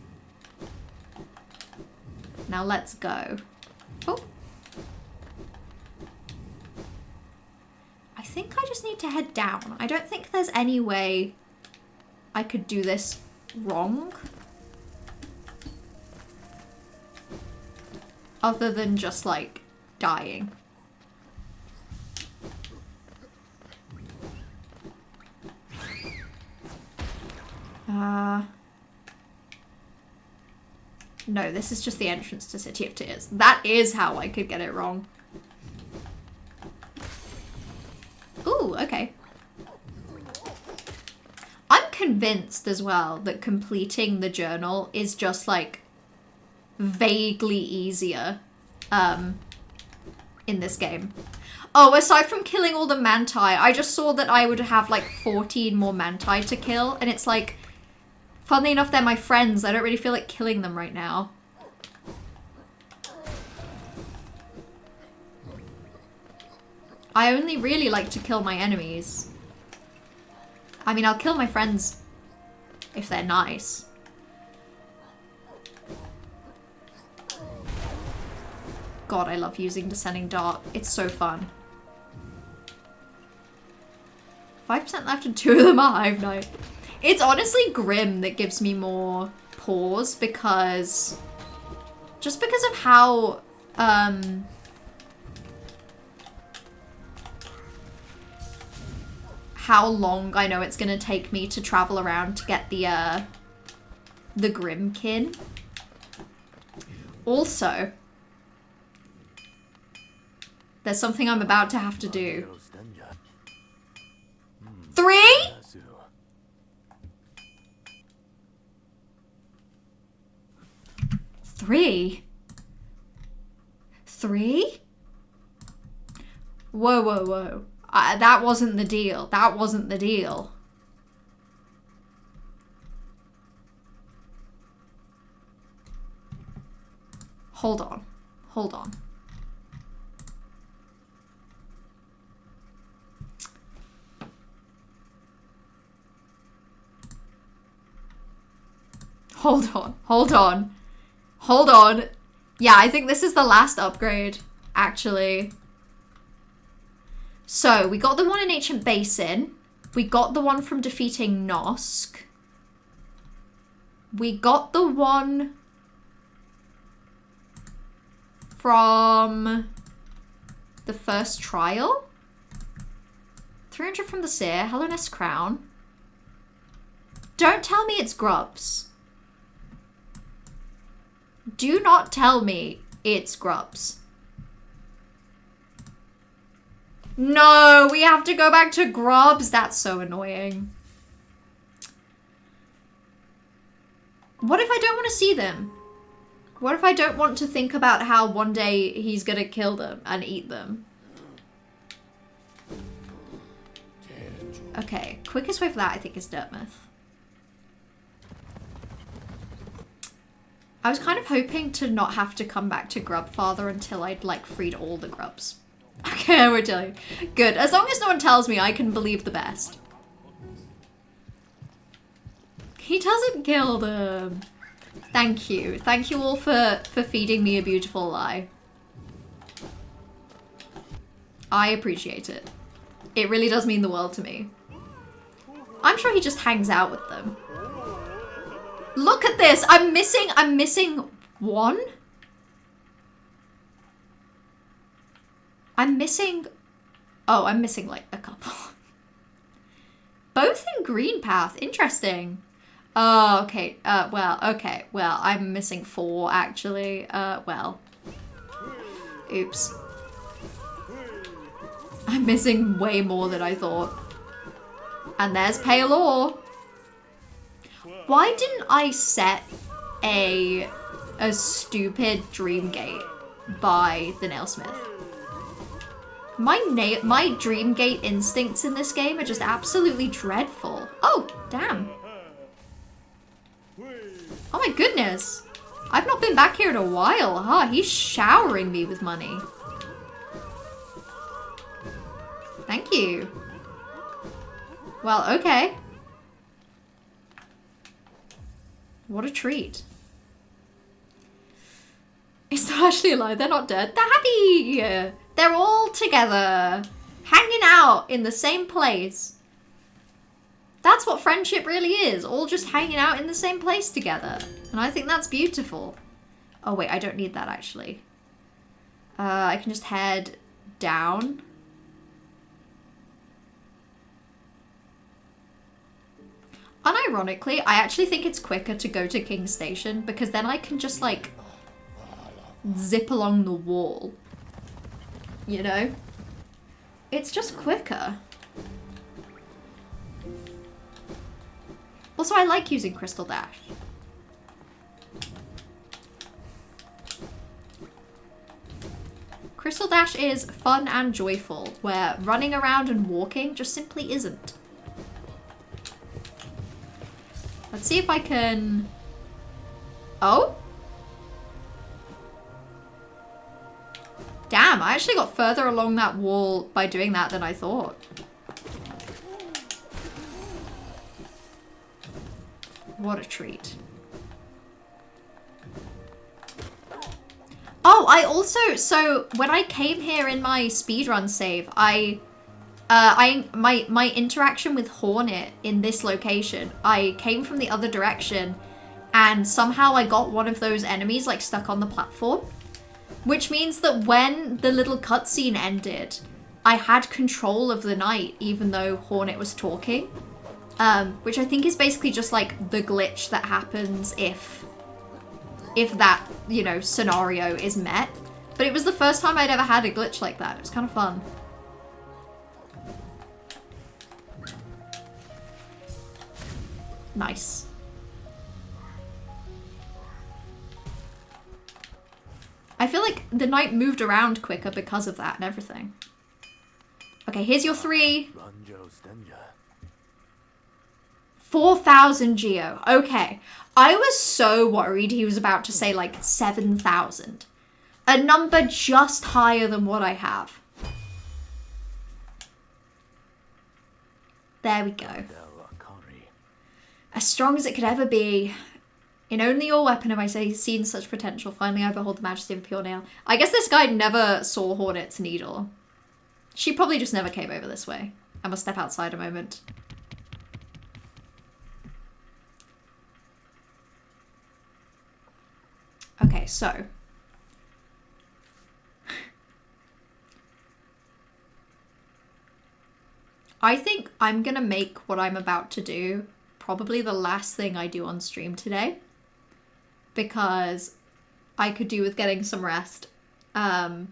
Now let's go. Oh. I think I just need to head down. I don't think there's any way I could do this wrong. Other than just like dying. No, this is just the entrance to City of Tears. That is how I could get it wrong. Ooh, okay. I'm convinced as well that completing the journal is just like vaguely easier in this game. Oh, aside from killing all the Manti, I just saw that I would have like 14 more Manti to kill, and it's like, funnily enough, they're my friends. I don't really feel like killing them right now. I only really like to kill my enemies. I mean, I'll kill my friends if they're nice. God, I love using Descending Dark. It's so fun. 5% left and 2 of them are Hive Knight. It's honestly Grim that gives me more pause because... just because of how... how long I know it's gonna take me to travel around to get the Grimkin. Also, there's something I'm about to have to do. 3? 3? 3? Whoa, whoa, whoa. That wasn't the deal. That wasn't the deal. Hold on. Hold on. Hold on. Hold on. Hold on. Yeah, I think this is the last upgrade, actually. So, we got the one in Ancient Basin. We got the one from defeating Nosk. We got the one from the first trial. 300 from the Seer. Hallownest Crown. Don't tell me it's Grubs. Do not tell me it's Grubs. No, we have to go back to Grubs. That's so annoying. What if I don't want to see them? What if I don't want to think about how one day he's gonna kill them and eat them? Okay, quickest way for that I think is Dirtmouth. I was kind of hoping to not have to come back to Grubfather until I'd like freed all the grubs. Okay, we're telling. Good. As long as no one tells me, I can believe the best. He doesn't kill them. Thank you. Thank you all for feeding me a beautiful lie. I appreciate it. It really does mean the world to me. I'm sure he just hangs out with them. Look at this! I'm missing one? I'm missing like a couple. Both in Green Path, interesting. Oh, okay, well, I'm missing 4 actually, well. Oops. I'm missing way more than I thought. And there's Paylor. Why didn't I set a stupid dream gate by the Nailsmith? My dream gate instincts in this game are just absolutely dreadful. Oh, damn. Oh my goodness. I've not been back here in a while, huh? He's showering me with money. Thank you. Well, okay. What a treat. It's not actually alive. They're not dead. They're happy. They're all together. Hanging out in the same place. That's what friendship really is. All just hanging out in the same place together. And I think that's beautiful. Oh, wait. I don't need that, actually. I can just head down. Unironically, I actually think it's quicker to go to King's Station because then I can just, like, zip along the wall. You know? It's just quicker. Also, I like using Crystal Dash. Crystal Dash is fun and joyful, where running around and walking just simply isn't. Let's see if I can... Oh? Damn, I actually got further along that wall by doing that than I thought. What a treat. Oh, I also... So, when I came here in my speedrun save, my interaction with Hornet in this location, I came from the other direction and somehow I got one of those enemies like stuck on the platform, which means that when the little cutscene ended, I had control of the knight even though Hornet was talking, which I think is basically just like the glitch that happens if that, you know, scenario is met. But it was the first time I'd ever had a glitch like that. It was kind of fun. Nice. I feel like the night moved around quicker because of that and everything. Okay, here's your 3. 4,000 geo. Okay. I was so worried he was about to say like 7,000. A number just higher than what I have. There we go. As strong as it could ever be. In only your weapon have I seen such potential. Finally I behold the majesty of a pure nail. I guess this guy never saw Hornet's needle. She probably just never came over this way. I must step outside a moment. Okay, so. I think I'm gonna make what I'm about to do probably the last thing I do on stream today. Because I could do with getting some rest. And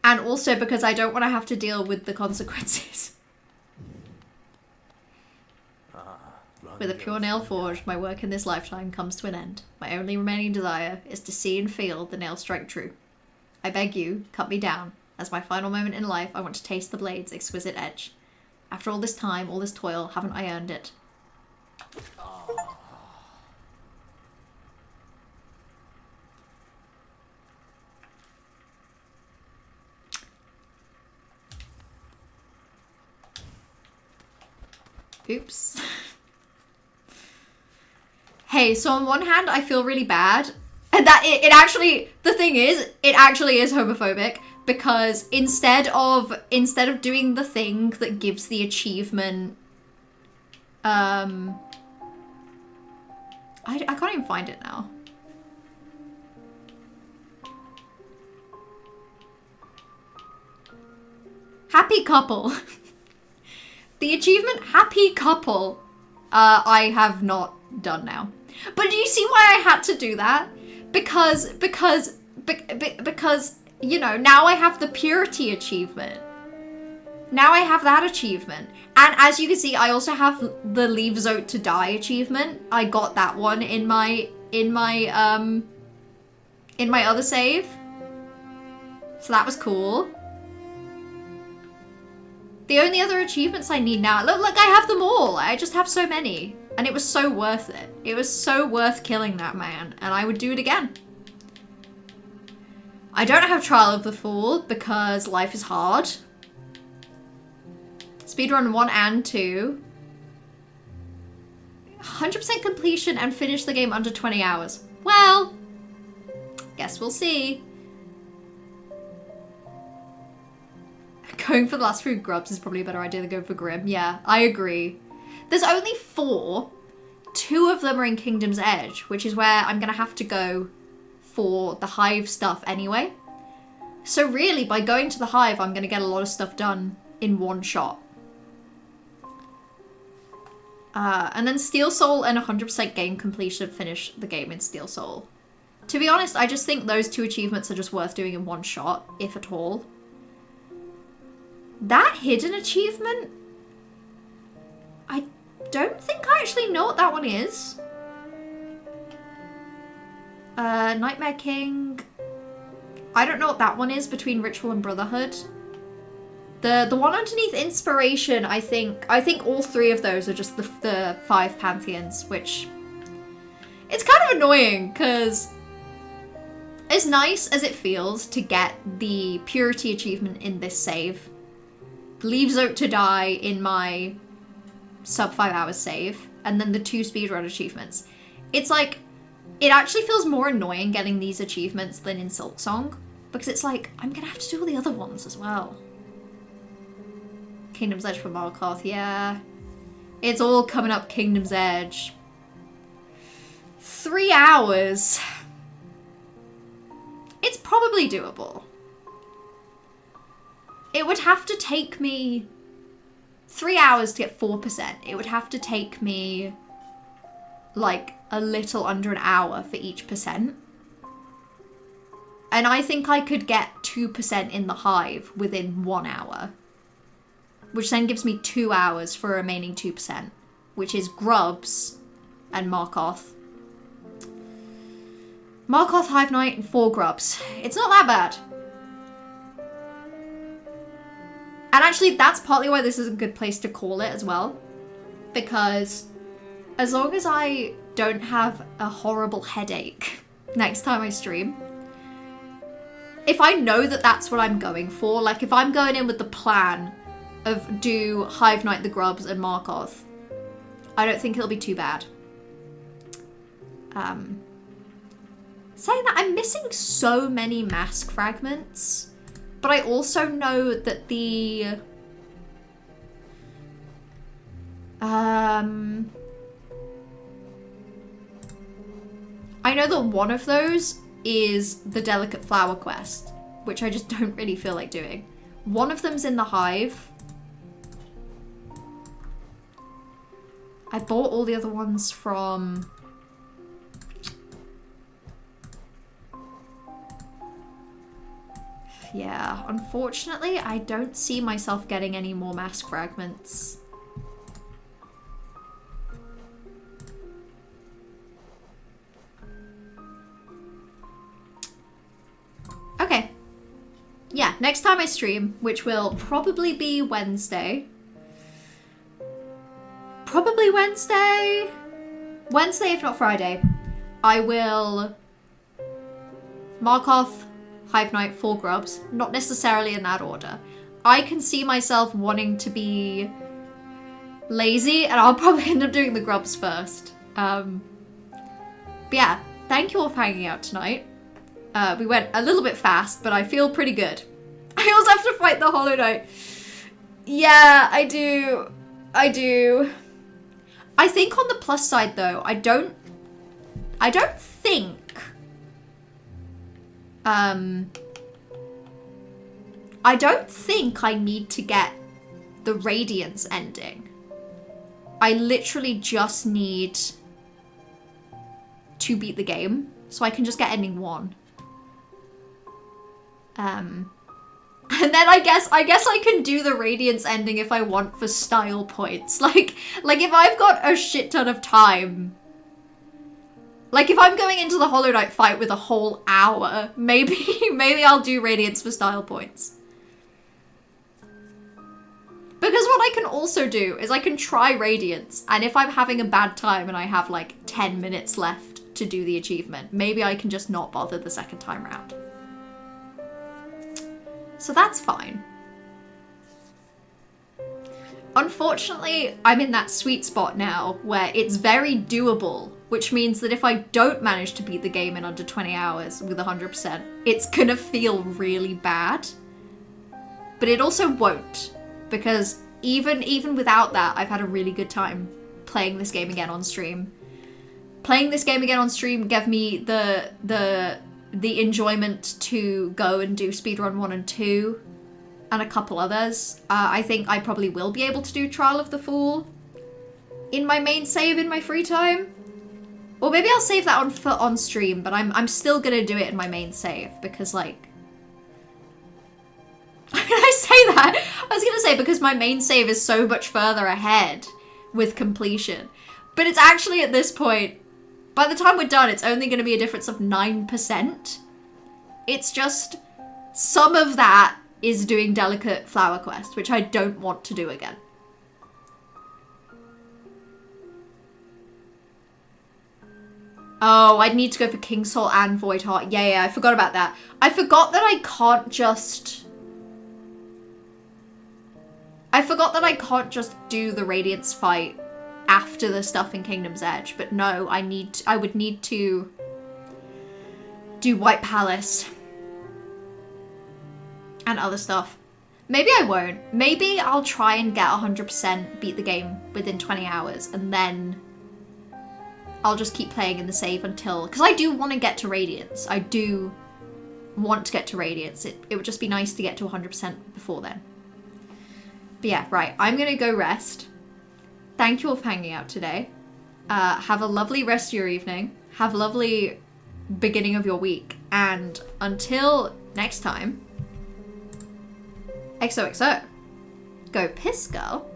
also because I don't want to have to deal with the consequences. With a pure nail forged, my work in this lifetime comes to an end. My only remaining desire is to see and feel the nail strike true. I beg you, cut me down. As my final moment in life, I want to taste the blade's exquisite edge. After all this time, all this toil, haven't I earned it? Oops. Hey, so on one hand, I feel really bad. And that it actually, the thing is, it actually is homophobic. Because instead of doing the thing that gives the achievement, I can't even find it now. Happy couple. The achievement Happy Couple, I have not done now. But do you see why I had to do that? Because, you know, now I have the Purity achievement. Now I have that achievement. And as you can see, I also have the Leave Zote to Die achievement. I got that one in my other save. So that was cool. The only other achievements I need now, look, I have them all. I just have so many. And it was so worth it. It was so worth killing that man. And I would do it again. I don't have Trial of the Fool because life is hard. Speedrun 1 and 2. 100% completion and finish the game under 20 hours. Well, guess we'll see. Going for the last few grubs is probably a better idea than going for Grim. Yeah, I agree. There's only 4. 2 of them are in Kingdom's Edge, which is where I'm going to have to go for the Hive stuff anyway. So really, by going to the Hive, I'm going to get a lot of stuff done in one shot. And then Steel Soul and 100% game completion finish the game in Steel Soul. To be honest, I just think those 2 achievements are just worth doing in one shot, if at all. That hidden achievement? I don't think I actually know what that one is. Nightmare King. I don't know what that one is between Ritual and Brotherhood. The one underneath Inspiration, I think all 3 of those are just the 5 Pantheons, which it's kind of annoying because as nice as it feels to get the Purity achievement in this save, Leave Zote to Die in my sub 5 hours save, and then the 2 speedrun achievements. It's like, it actually feels more annoying getting these achievements than in Silksong, because it's like, I'm gonna have to do all the other ones as well. Kingdom's Edge for Markarth, yeah. It's all coming up Kingdom's Edge. 3 hours. It's probably doable. It would have to take me 3 hours to get 4%. It would have to take me like a little under an hour for each percent. And I think I could get 2% in the Hive within 1 hour. Which then gives me 2 hours for a remaining 2%. Which is Grubs and Markarth. Markarth, Hive Knight, and 4 grubs. It's not that bad. And actually, that's partly why this is a good place to call it as well. Because as long as I don't have a horrible headache next time I stream, if I know that that's what I'm going for, like if I'm going in with the plan of do Hive Knight, the grubs, and Markarth, I don't think it'll be too bad. Saying that, I'm missing so many mask fragments. But I also know that the... I know that one of those is the Delicate Flower quest, which I just don't really feel like doing. One of them's in the hive. I bought all the other ones from... Yeah, unfortunately, I don't see myself getting any more mask fragments. Okay. Yeah, next time I stream, which will probably be Wednesday. Probably Wednesday? Wednesday, if not Friday. I will... Markarth, Hive Knight, 4 grubs. Not necessarily in that order. I can see myself wanting to be lazy, and I'll probably end up doing the grubs first. But yeah, thank you all for hanging out tonight. We went a little bit fast, but I feel pretty good. I also have to fight the Hollow Knight. Yeah, I do. I do. I think on the plus side, though, I don't think... I don't think I need to get the Radiance ending. I literally just need to beat the game, so I can just get ending 1. And then I guess I can do the Radiance ending if I want for style points. Like if I've got a shit ton of time. Like, if I'm going into the Hollow Knight fight with a whole hour, maybe I'll do Radiance for style points. Because what I can also do is I can try Radiance, and if I'm having a bad time and I have, like, 10 minutes left to do the achievement, maybe I can just not bother the second time round. So that's fine. Unfortunately, I'm in that sweet spot now where it's very doable, which means that if I don't manage to beat the game in under 20 hours with 100%, it's gonna feel really bad. But it also won't, because even without that, I've had a really good time playing this game again on stream. Playing this game again on stream gave me the enjoyment to go and do speedrun 1 and 2, and a couple others. I think I probably will be able to do Trial of the Fool in my main save in my free time. Or maybe I'll save that on stream, but I'm still gonna do it in my main save, because, like... I say that? I was gonna say, because my main save is so much further ahead with completion. But it's actually at this point, by the time we're done, it's only gonna be a difference of 9%. It's just, some of that is doing Delicate Flower Quest, which I don't want to do again. Oh, I'd need to go for King Soul and Void Heart. Yeah, I forgot about that. I forgot that I can't just... do the Radiance fight after the stuff in Kingdom's Edge. But no, I would need to do White Palace and other stuff. Maybe I won't. Maybe I'll try and get 100% beat the game within 20 hours, and then I'll just keep playing in the save until... Because I do want to get to Radiance. I do want to get to Radiance. It would just be nice to get to 100% before then. But yeah, right. I'm going to go rest. Thank you all for hanging out today. Have a lovely rest of your evening. Have a lovely beginning of your week. And until next time... XOXO. Go piss, girl.